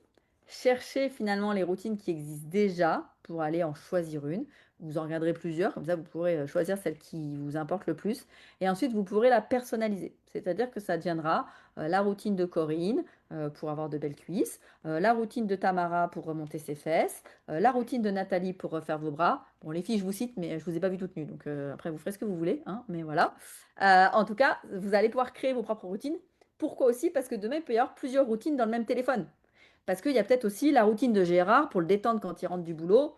chercher finalement les routines qui existent déjà pour aller en choisir une. Vous en regarderez plusieurs, comme ça vous pourrez choisir celle qui vous importe le plus. Et ensuite, vous pourrez la personnaliser. C'est-à-dire que ça deviendra la routine de Corinne pour avoir de belles cuisses, la routine de Tamara pour remonter ses fesses, la routine de Nathalie pour refaire vos bras. Bon, les filles, je vous cite, mais je ne vous ai pas vu toutes nues, donc après vous ferez ce que vous voulez, hein, mais voilà. En tout cas, vous allez pouvoir créer vos propres routines. Pourquoi aussi? Parce que demain, il peut y avoir plusieurs routines dans le même téléphone. Parce qu'il y a peut-être aussi la routine de Gérard pour le détendre quand il rentre du boulot,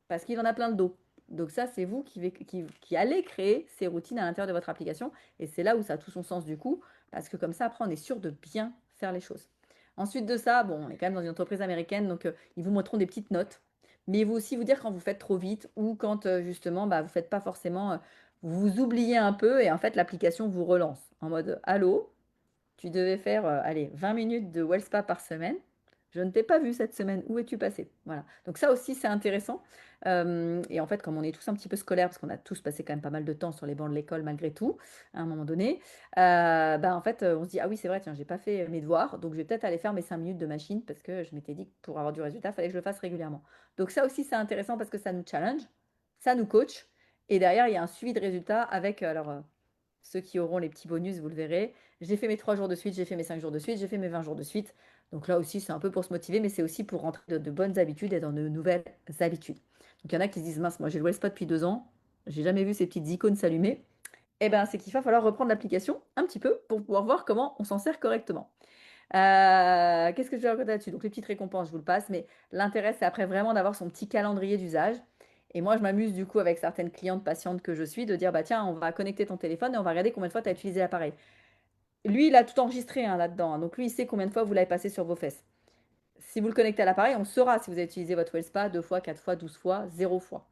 parce qu'il en a plein le dos. Donc ça, c'est vous qui allez créer ces routines à l'intérieur de votre application. Et c'est là où ça a tout son sens du coup, parce que comme ça, après, on est sûr de bien faire les choses. Ensuite de ça, bon, on est quand même dans une entreprise américaine, donc ils vous montreront des petites notes. Mais ils vont aussi vous dire quand vous faites trop vite ou quand justement, bah, vous ne faites pas forcément, vous oubliez un peu et en fait, l'application vous relance en mode «Allô, tu devais faire, allez, 20 minutes de Wellspa par semaine. Je ne t'ai pas vu cette semaine. Où es-tu passé? Voilà. Donc ça aussi, c'est intéressant. Et en fait, comme on est tous un petit peu scolaires, parce qu'on a tous passé quand même pas mal de temps sur les bancs de l'école malgré tout, à un moment donné, bah, en fait, on se dit, ah oui, c'est vrai, tiens, j'ai pas fait mes devoirs, donc je vais peut-être aller faire mes 5 minutes de machine parce que je m'étais dit que pour avoir du résultat, il fallait que je le fasse régulièrement. Donc ça aussi, c'est intéressant parce que ça nous challenge, ça nous coach, et derrière, il y a un suivi de résultats avec, ceux qui auront les petits bonus, vous le verrez. J'ai fait mes 3 jours de suite, j'ai fait mes 5 jours de suite, j'ai fait mes 20 jours de suite. Donc là aussi, c'est un peu pour se motiver, mais c'est aussi pour rentrer de bonnes habitudes et dans de nouvelles habitudes. Donc il y en a qui se disent, mince, moi j'ai le Wellspot depuis 2 ans, j'ai jamais vu ces petites icônes s'allumer. Eh bien, c'est qu'il va falloir reprendre l'application un petit peu pour pouvoir voir comment on s'en sert correctement. Qu'est-ce que je vais raconter là-dessus? Donc les petites récompenses, je vous le passe, mais l'intérêt, c'est après vraiment d'avoir son petit calendrier d'usage. Et moi, je m'amuse du coup avec certaines clientes patientes que je suis de dire, bah tiens, on va connecter ton téléphone et on va regarder combien de fois tu as utilisé l'appareil. Lui, il a tout enregistré hein, là-dedans, hein. Donc lui, il sait combien de fois vous l'avez passé sur vos fesses. Si vous le connectez à l'appareil, on saura si vous avez utilisé votre WellSpa 2 fois, 4 fois, 12 fois, 0 fois.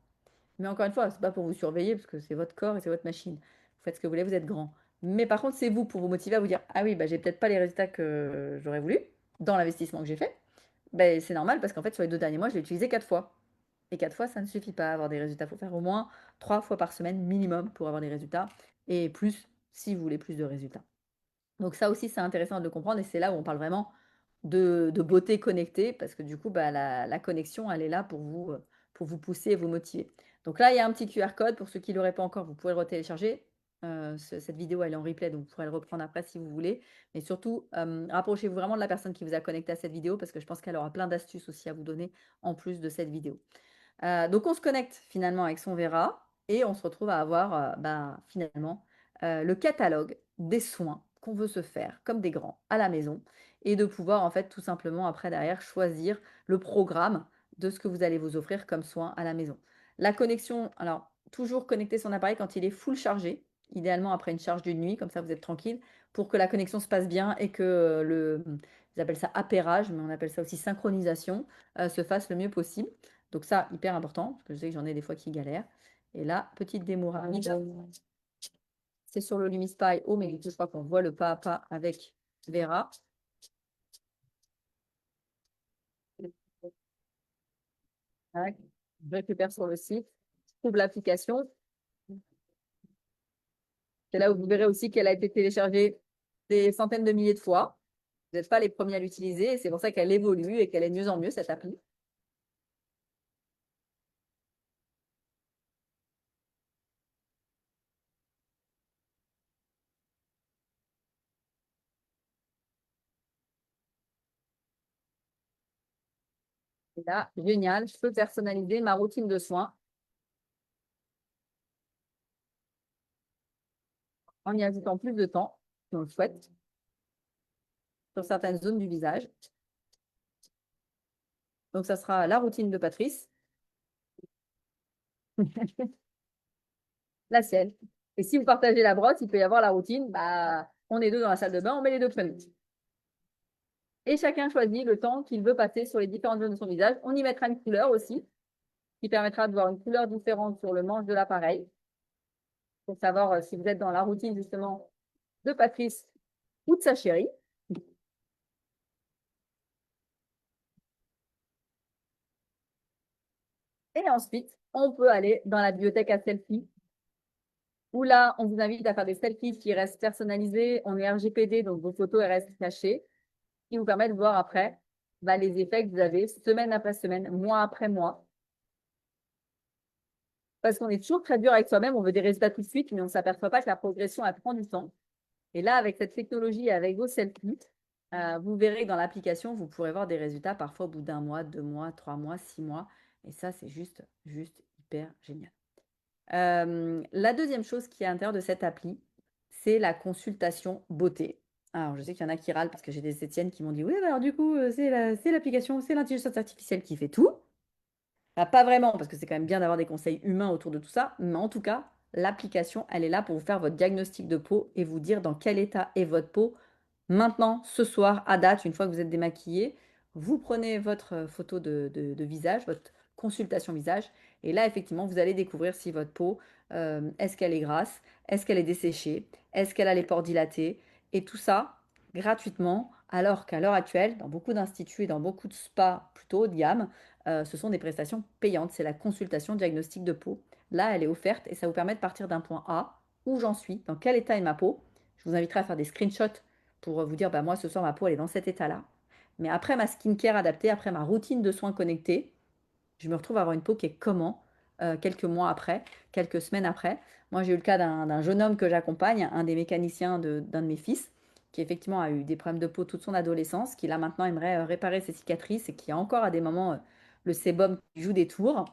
Mais encore une fois, c'est pas pour vous surveiller parce que c'est votre corps et c'est votre machine. Vous faites ce que vous voulez, vous êtes grand. Mais par contre, c'est vous pour vous motiver à vous dire, ah oui, bah, j'ai peut-être pas les résultats que j'aurais voulu dans l'investissement que j'ai fait. Ben, c'est normal parce qu'en fait, sur les 2 derniers mois, je l'ai utilisé 4 fois. Et 4 fois, ça ne suffit pas à avoir des résultats. Il faut faire au moins 3 fois par semaine minimum pour avoir des résultats. Et plus si vous voulez plus de résultats. Donc ça aussi, c'est intéressant de le comprendre et c'est là où on parle vraiment de beauté connectée parce que du coup, bah, la connexion, elle est là pour vous pousser et vous motiver. Donc là, il y a un petit QR code pour ceux qui ne l'auraient pas encore, vous pouvez le retélécharger. Cette vidéo, elle est en replay, donc vous pourrez le reprendre après si vous voulez. Mais surtout, rapprochez-vous vraiment de la personne qui vous a connecté à cette vidéo parce que je pense qu'elle aura plein d'astuces aussi à vous donner en plus de cette vidéo. Donc on se connecte finalement avec son Vera et on se retrouve à avoir bah, finalement le catalogue des soins qu'on veut se faire comme des grands à la maison et de pouvoir en fait tout simplement après derrière choisir le programme de ce que vous allez vous offrir comme soin à la maison. La connexion, alors toujours connecter son appareil quand il est full chargé, idéalement après une charge d'une nuit, comme ça vous êtes tranquille, pour que la connexion se passe bien et que ils appellent ça appairage, mais on appelle ça aussi synchronisation, se fasse le mieux possible. Donc ça, hyper important, parce que je sais que j'en ai des fois qui galèrent. Et là, petite démo rapide. C'est sur le Lumispy Home, mais du coup, je crois qu'on voit le pas à pas avec Vera. Tac. Je récupère sur le site, je trouve l'application. C'est là où vous verrez aussi qu'elle a été téléchargée des centaines de milliers de fois. Vous n'êtes pas les premiers à l'utiliser et c'est pour ça qu'elle évolue et qu'elle est de mieux en mieux, cette appli. Et là, génial, je peux personnaliser ma routine de soins en y ajoutant plus de temps, si on le souhaite, sur certaines zones du visage. Donc, ça sera la routine de Patrice, la sienne. Et si vous partagez la brosse, il peut y avoir la routine. Bah, on est deux dans la salle de bain, on met les deux créneaux. Et chacun choisit le temps qu'il veut passer sur les différentes zones de son visage. On y mettra une couleur aussi, qui permettra de voir une couleur différente sur le manche de l'appareil, pour savoir si vous êtes dans la routine justement de Patrice ou de sa chérie. Et ensuite, on peut aller dans la bibliothèque à selfie, où là, on vous invite à faire des selfies qui restent personnalisés. On est RGPD, donc vos photos elles restent cachées, qui vous permettent de voir après les effets que vous avez semaine après semaine, mois après mois. Parce qu'on est toujours très dur avec soi-même, on veut des résultats tout de suite, mais on ne s'aperçoit pas que la progression, elle prend du temps. Et là, avec cette technologie et avec vos selfies, vous verrez que dans l'application, vous pourrez voir des résultats parfois au bout d'un mois, 2 mois, 3 mois, 6 mois. Et ça, c'est juste hyper génial. La deuxième chose qui est à l'intérieur de cette appli, c'est la consultation beauté. Alors, je sais qu'il y en a qui râlent parce que j'ai des Étienne qui m'ont dit, oui, bah alors du coup, c'est l'application, c'est l'intelligence artificielle qui fait tout. Bah, pas vraiment, parce que c'est quand même bien d'avoir des conseils humains autour de tout ça, mais en tout cas, l'application, elle est là pour vous faire votre diagnostic de peau et vous dire dans quel état est votre peau maintenant, ce soir, à date, une fois que vous êtes démaquillé. Vous prenez votre photo de visage, votre consultation visage, et là, effectivement, vous allez découvrir si votre peau, est-ce qu'elle est grasse, est-ce qu'elle est desséchée, est-ce qu'elle a les pores dilatés, et tout ça gratuitement, alors qu'à l'heure actuelle, dans beaucoup d'instituts et dans beaucoup de spas plutôt haut de gamme, ce sont des prestations payantes. C'est la consultation diagnostic de peau. Là, elle est offerte et ça vous permet de partir d'un point A, où j'en suis, dans quel état est ma peau. Je vous inviterai à faire des screenshots pour vous dire, bah, moi, ce soir, ma peau, elle est dans cet état-là. Mais après ma skincare adaptée, après ma routine de soins connectés, je me retrouve à avoir une peau qui est comment quelques mois après, quelques semaines après. Moi, j'ai eu le cas d'un jeune homme que j'accompagne, un des mécaniciens d'un de mes fils, qui effectivement a eu des problèmes de peau toute son adolescence, qui là maintenant aimerait réparer ses cicatrices et qui a encore à des moments le sébum qui joue des tours.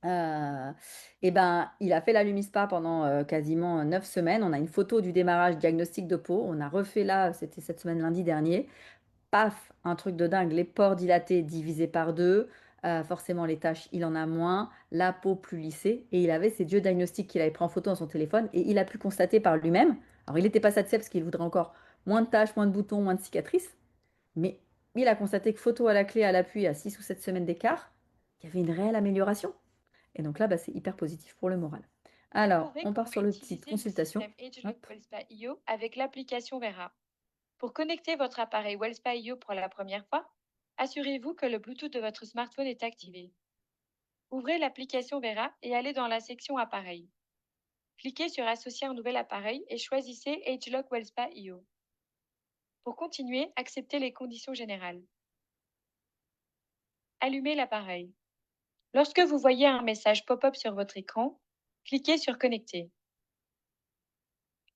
Euh, et ben, il a fait la Lumispa pendant quasiment 9 semaines. On a une photo du démarrage diagnostic de peau. On a refait là, c'était cette semaine lundi dernier. Paf, un truc de dingue, les pores dilatés divisés par deux, forcément les taches, il en a moins, la peau plus lissée, et il avait ces dieux diagnostics qu'il avait pris en photo dans son téléphone, et il a pu constater par lui-même, alors il n'était pas satisfait parce qu'il voudrait encore moins de taches, moins de boutons, moins de cicatrices, mais il a constaté que photo à la clé, à l'appui, à 6 ou 7 semaines d'écart, il y avait une réelle amélioration. Et donc là, bah, c'est hyper positif pour le moral. Alors, Découvrez on part comment sur le petit utiliser le consultation. système ageLOC Hop. Wellspa.io avec l'application Vera. Pour connecter votre appareil Wellspa.io pour la première fois, assurez-vous que le Bluetooth de votre smartphone est activé. Ouvrez l'application Vera et allez dans la section Appareil. Cliquez sur Associer un nouvel appareil et choisissez ageLOC Wellspa.io. Pour continuer, acceptez les conditions générales. Allumez l'appareil. Lorsque vous voyez un message pop-up sur votre écran, cliquez sur Connecter.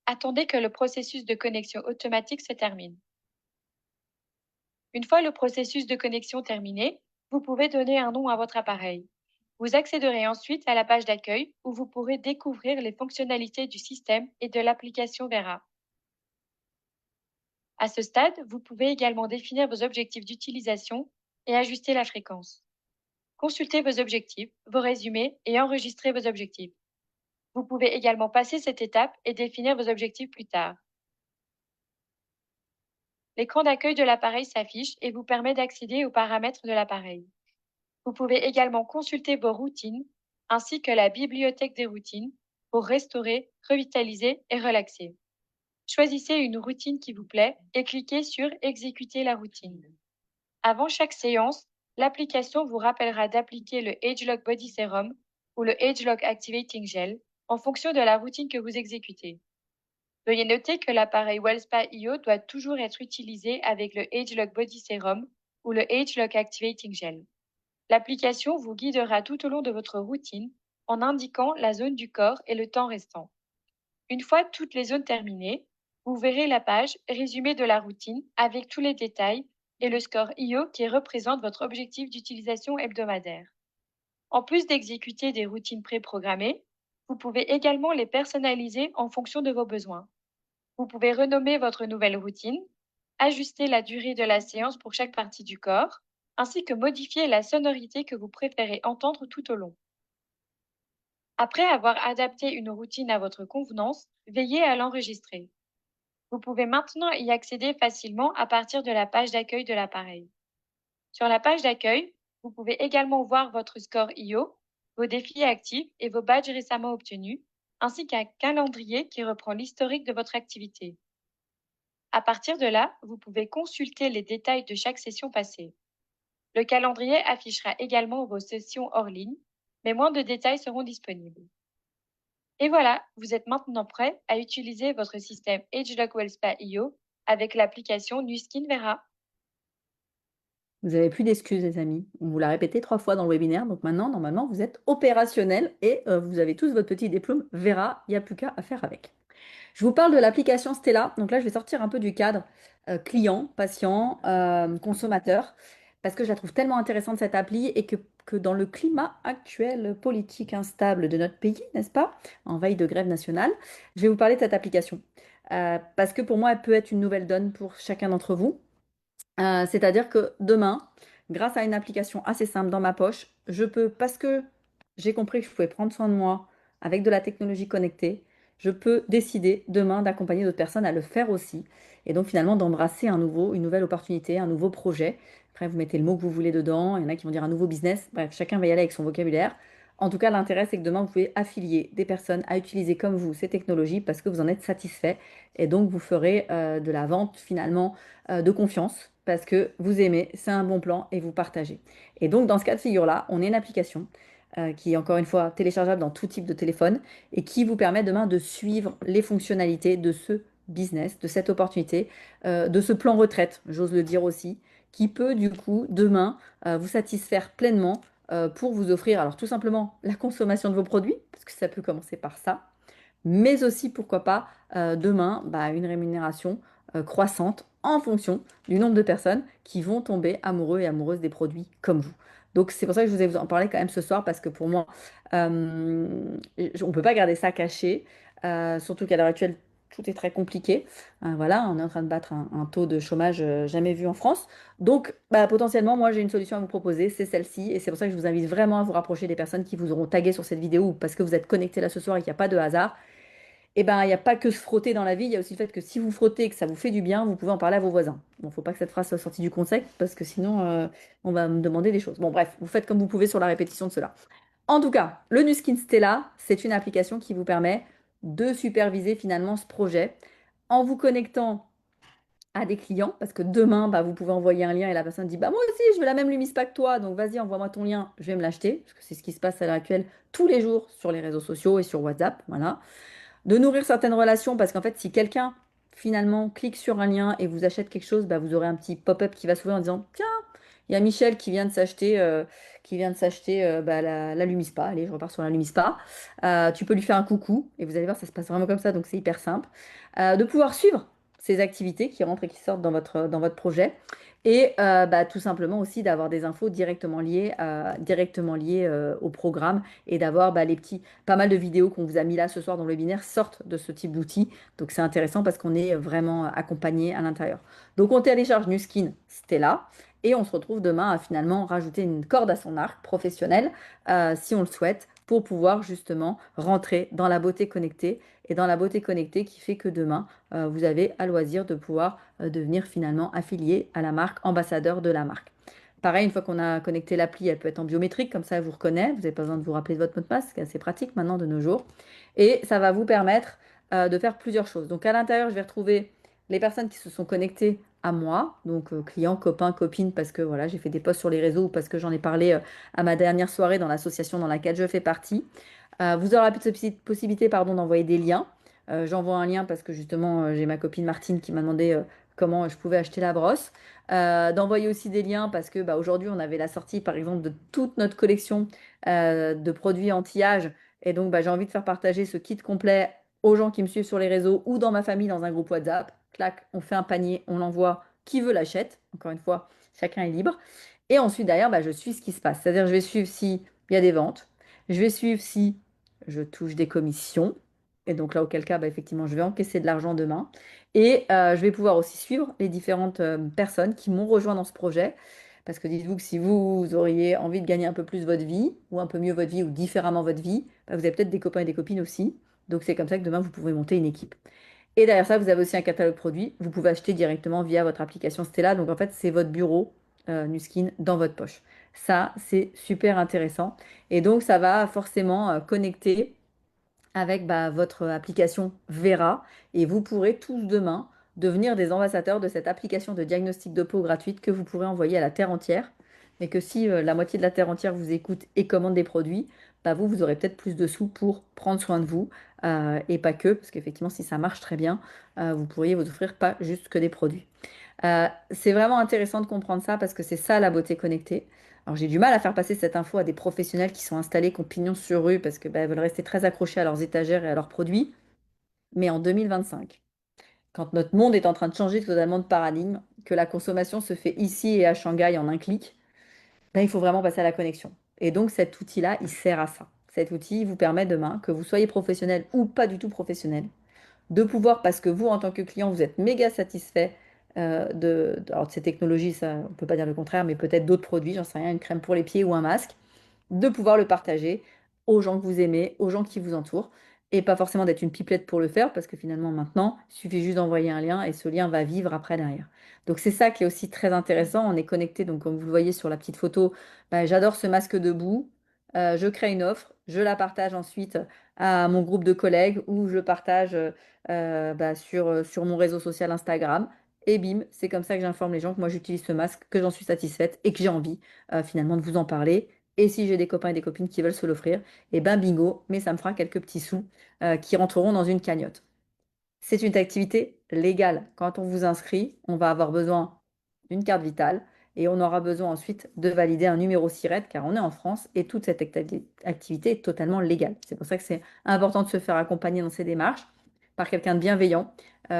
Attendez que le processus de connexion automatique se termine. Une fois le processus de connexion terminé, vous pouvez donner un nom à votre appareil. Vous accéderez ensuite à la page d'accueil où vous pourrez découvrir les fonctionnalités du système et de l'application Vera. À ce stade, vous pouvez également définir vos objectifs d'utilisation et ajuster la fréquence. Consultez vos objectifs, vos résumés et enregistrez vos objectifs. Vous pouvez également passer cette étape et définir vos objectifs plus tard. L'écran d'accueil de l'appareil s'affiche et vous permet d'accéder aux paramètres de l'appareil. Vous pouvez également consulter vos routines ainsi que la bibliothèque des routines pour restaurer, revitaliser et relaxer. Choisissez une routine qui vous plaît et cliquez sur Exécuter la routine. Avant chaque séance, L'application vous rappellera d'appliquer le AgeLock Body Serum ou le AgeLock Activating Gel en fonction de la routine que vous exécutez. Veuillez noter que l'appareil WellSpa IO doit toujours être utilisé avec le AgeLock Body Serum ou le AgeLock Activating Gel. L'application vous guidera tout au long de votre routine en indiquant la zone du corps et le temps restant. Une fois toutes les zones terminées, vous verrez la page résumé de la routine avec tous les détails et le score IO qui représente votre objectif d'utilisation hebdomadaire. En plus d'exécuter des routines préprogrammées, vous pouvez également les personnaliser en fonction de vos besoins. Vous pouvez renommer votre nouvelle routine, ajuster la durée de la séance pour chaque partie du corps, ainsi que modifier la sonorité que vous préférez entendre tout au long. Après avoir adapté une routine à votre convenance, veillez à l'enregistrer. Vous pouvez maintenant y accéder facilement à partir de la page d'accueil de l'appareil. Sur la page d'accueil, vous pouvez également voir votre score IO, vos défis actifs et vos badges récemment obtenus, ainsi qu'un calendrier qui reprend l'historique de votre activité. À partir de là, vous pouvez consulter les détails de chaque session passée. Le calendrier affichera également vos sessions hors ligne, mais moins de détails seront disponibles. Et voilà, vous êtes maintenant prêt à utiliser votre système ageLock WellSpa IO avec l'application Nuskin Vera. Vous n'avez plus d'excuses, les amis. On vous l'a répété 3 fois dans le webinaire, donc maintenant, normalement, vous êtes opérationnel et vous avez tous votre petit diplôme Vera, il n'y a plus qu'à faire avec. Je vous parle de l'application Stella. Donc là, je vais sortir un peu du cadre client, patient, consommateur, parce que je la trouve tellement intéressante cette appli et que dans le climat actuel politique instable de notre pays, n'est-ce pas, en veille de grève nationale, je vais vous parler de cette application. Parce que pour moi, elle peut être une nouvelle donne pour chacun d'entre vous. C'est-à-dire que demain, grâce à une application assez simple dans ma poche, je peux, parce que j'ai compris que je pouvais prendre soin de moi avec de la technologie connectée, je peux décider demain d'accompagner d'autres personnes à le faire aussi. Et donc finalement d'embrasser une nouvelle opportunité, un nouveau projet. Après, vous mettez le mot que vous voulez dedans. Il y en a qui vont dire un nouveau business. Bref, chacun va y aller avec son vocabulaire. En tout cas, l'intérêt, c'est que demain, vous pouvez affilier des personnes à utiliser comme vous ces technologies parce que vous en êtes satisfait. Et donc, vous ferez de la vente finalement de confiance parce que vous aimez, c'est un bon plan et vous partagez. Et donc, dans ce cas de figure-là, on est une application qui est encore une fois téléchargeable dans tout type de téléphone et qui vous permet demain de suivre les fonctionnalités de ce business, de cette opportunité, de ce plan retraite, j'ose le dire aussi, qui peut du coup demain vous satisfaire pleinement pour vous offrir alors tout simplement la consommation de vos produits, parce que ça peut commencer par ça, mais aussi, pourquoi pas, demain, une rémunération croissante en fonction du nombre de personnes qui vont tomber amoureux et amoureuses des produits comme vous. Donc c'est pour ça que je vous ai vous en parler quand même ce soir, parce que pour moi, on ne peut pas garder ça caché, surtout qu'à l'heure actuelle, tout est très compliqué. Voilà, on est en train de battre un taux de chômage jamais vu en France. Donc, potentiellement, moi, j'ai une solution à vous proposer, c'est celle-ci. Et c'est pour ça que je vous invite vraiment à vous rapprocher des personnes qui vous auront tagué sur cette vidéo ou parce que vous êtes connectés là ce soir et qu'il n'y a pas de hasard. Et ben, il n'y a pas que se frotter dans la vie, il y a aussi le fait que si vous frottez et que ça vous fait du bien, vous pouvez en parler à vos voisins. Bon, faut pas que cette phrase soit sortie du contexte parce que sinon, on va me demander des choses. Bon, bref, vous faites comme vous pouvez sur la répétition de cela. En tout cas, le Nuskin Stella, c'est une application qui vous permet de superviser finalement ce projet en vous connectant à des clients, parce que demain, vous pouvez envoyer un lien et la personne dit, moi aussi, je veux la même Lumispa que toi, donc vas-y, envoie-moi ton lien, je vais me l'acheter, parce que c'est ce qui se passe à l'heure actuelle tous les jours sur les réseaux sociaux et sur WhatsApp, voilà. De nourrir certaines relations, parce qu'en fait, si quelqu'un finalement clique sur un lien et vous achète quelque chose, vous aurez un petit pop-up qui va s'ouvrir en disant, tiens, il y a Michel qui vient de s'acheter la Lumispa. Allez, je repars sur la Lumispa. Tu peux lui faire un coucou et vous allez voir, ça se passe vraiment comme ça, donc c'est hyper simple. De pouvoir suivre ces activités qui rentrent et qui sortent dans votre projet. Et tout simplement aussi d'avoir des infos directement liées au programme et d'avoir pas mal de vidéos qu'on vous a mis là ce soir dans le webinaire sortent de ce type d'outils. Donc c'est intéressant parce qu'on est vraiment accompagné à l'intérieur. Donc on télécharge Nuskin Stella. Et on se retrouve demain à finalement rajouter une corde à son arc professionnel, si on le souhaite, pour pouvoir justement rentrer dans la beauté connectée. Et dans la beauté connectée qui fait que demain, vous avez à loisir de pouvoir devenir finalement affilié à la marque, ambassadeur de la marque. Pareil, une fois qu'on a connecté l'appli, elle peut être en biométrique, comme ça elle vous reconnaît. Vous n'avez pas besoin de vous rappeler de votre mot de passe, c'est assez pratique maintenant de nos jours. Et ça va vous permettre de faire plusieurs choses. Donc à l'intérieur, je vais retrouver les personnes qui se sont connectées à moi, donc clients, copains, copines, parce que voilà, j'ai fait des posts sur les réseaux ou parce que j'en ai parlé à ma dernière soirée dans l'association dans laquelle je fais partie. Vous aurez la possibilité pardon, d'envoyer des liens. J'envoie un lien parce que justement, j'ai ma copine Martine qui m'a demandé comment je pouvais acheter la brosse. D'envoyer aussi des liens parce que bah, aujourd'hui, on avait la sortie par exemple de toute notre collection de produits anti-âge. Et donc, bah, j'ai envie de faire partager ce kit complet aux gens qui me suivent sur les réseaux ou dans ma famille dans un groupe WhatsApp. Clac, on fait un panier, on l'envoie. Qui veut l'achète. Encore une fois, chacun est libre. Et ensuite, derrière, bah, je suis ce qui se passe. C'est-à-dire, je vais suivre s'il y a des ventes. Je vais suivre si je touche des commissions. Et donc là, auquel cas, bah, effectivement, je vais encaisser de l'argent demain. Et je vais pouvoir aussi suivre les différentes personnes qui m'ont rejoint dans ce projet. Parce que dites-vous que si vous auriez envie de gagner un peu plus votre vie, ou un peu mieux votre vie, ou différemment votre vie, bah, vous avez peut-être des copains et des copines aussi. Donc c'est comme ça que demain, vous pouvez monter une équipe. Et derrière ça, vous avez aussi un catalogue produit. Vous pouvez acheter directement via votre application Stella. Donc en fait, c'est votre bureau Nuskin dans votre poche. Ça, c'est super intéressant. Et donc, ça va forcément connecter avec bah, votre application Vera et vous pourrez tous demain devenir des ambassadeurs de cette application de diagnostic de peau gratuite que vous pourrez envoyer à la Terre entière. Mais que si la moitié de la Terre entière vous écoute et commande des produits, bah, vous aurez peut-être plus de sous pour prendre soin de vous et pas que, parce qu'effectivement, si ça marche très bien, vous pourriez vous offrir pas juste que des produits. C'est vraiment intéressant de comprendre ça parce que c'est ça la beauté connectée. Alors j'ai du mal à faire passer cette info à des professionnels qui sont installés, qui ont pignon sur rue parce que bah, elles veulent rester très accrochés à leurs étagères et à leurs produits. Mais en 2025, quand notre monde est en train de changer totalement de paradigme, que la consommation se fait ici et à Shanghai en un clic, ben, il faut vraiment passer à la connexion. Et donc cet outil-là, il sert à ça. Cet outil vous permet demain, que vous soyez professionnel ou pas du tout professionnel, de pouvoir, parce que vous, en tant que client, vous êtes méga satisfait alors de ces technologies, ça, on ne peut pas dire le contraire, mais peut-être d'autres produits, j'en sais rien, une crème pour les pieds ou un masque, de pouvoir le partager aux gens que vous aimez, aux gens qui vous entourent, et pas forcément d'être une pipelette pour le faire, parce que finalement, maintenant, il suffit juste d'envoyer un lien et ce lien va vivre après derrière. Donc c'est ça qui est aussi très intéressant, on est connecté, donc comme vous le voyez sur la petite photo, bah, j'adore ce masque debout, je crée une offre, je la partage ensuite à mon groupe de collègues ou je partage bah, sur mon réseau social Instagram. Et bim, c'est comme ça que j'informe les gens que moi j'utilise ce masque, que j'en suis satisfaite et que j'ai envie finalement de vous en parler. Et si j'ai des copains et des copines qui veulent se l'offrir, et ben bingo, mais ça me fera quelques petits sous qui rentreront dans une cagnotte. C'est une activité légale. Quand on vous inscrit, on va avoir besoin d'une carte vitale et on aura besoin ensuite de valider un numéro SIRET car on est en France et toute cette activité est totalement légale. C'est pour ça que c'est important de se faire accompagner dans ces démarches par quelqu'un de bienveillant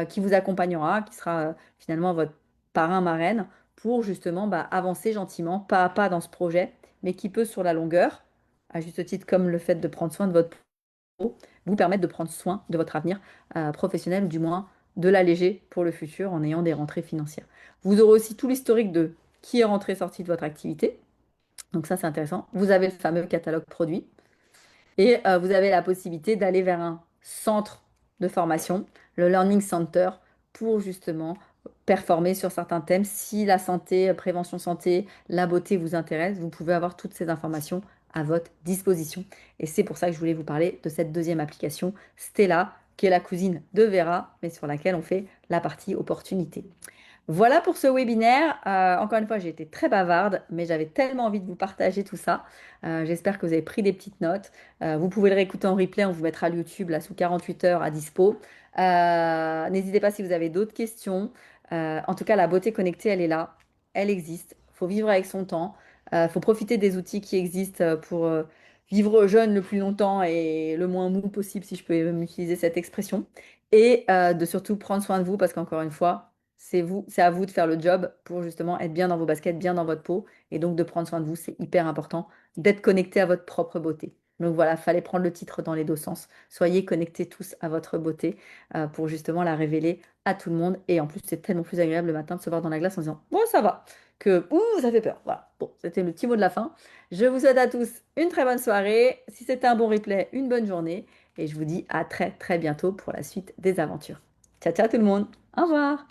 qui vous accompagnera, qui sera finalement votre parrain, marraine pour justement bah, avancer gentiment, pas à pas dans ce projet, mais qui peut sur la longueur, à juste titre comme le fait de prendre soin de votre vous permettre de prendre soin de votre avenir professionnel ou du moins de l'alléger pour le futur en ayant des rentrées financières. Vous aurez aussi tout l'historique de qui est rentré sorti de votre activité. Donc ça, c'est intéressant. Vous avez le fameux catalogue produit et vous avez la possibilité d'aller vers un centre de formation, le Learning Center, pour justement performer sur certains thèmes. Si la santé, prévention santé, la beauté vous intéresse, vous pouvez avoir toutes ces informations à votre disposition. Et c'est pour ça que je voulais vous parler de cette deuxième application, Stella, qui est la cousine de Vera, mais sur laquelle on fait la partie opportunité. Voilà pour ce webinaire. Encore une fois, j'ai été très bavarde, mais j'avais tellement envie de vous partager tout ça. J'espère que vous avez pris des petites notes. Vous pouvez le réécouter en replay, on vous mettra le YouTube là sous 48 heures à dispo. N'hésitez pas si vous avez d'autres questions. En tout cas, la beauté connectée, elle est là, elle existe. Il faut vivre avec son temps. Il faut profiter des outils qui existent pour vivre jeune le plus longtemps et le moins mou possible, si je peux m'utiliser cette expression. Et de surtout prendre soin de vous parce qu'encore une fois, c'est à vous de faire le job pour justement être bien dans vos baskets, bien dans votre peau, et donc de prendre soin de vous, c'est hyper important, d'être connecté à votre propre beauté. Donc voilà, fallait prendre le titre dans les deux sens. Soyez connectés tous à votre beauté pour justement la révéler à tout le monde. Et en plus, c'est tellement plus agréable le matin de se voir dans la glace en disant, bon, ça va, que, ouh, ça fait peur. Voilà, bon, c'était le petit mot de la fin. Je vous souhaite à tous une très bonne soirée. Si c'était un bon replay, une bonne journée. Et je vous dis à très très bientôt pour la suite des aventures. Ciao, ciao tout le monde. Au revoir.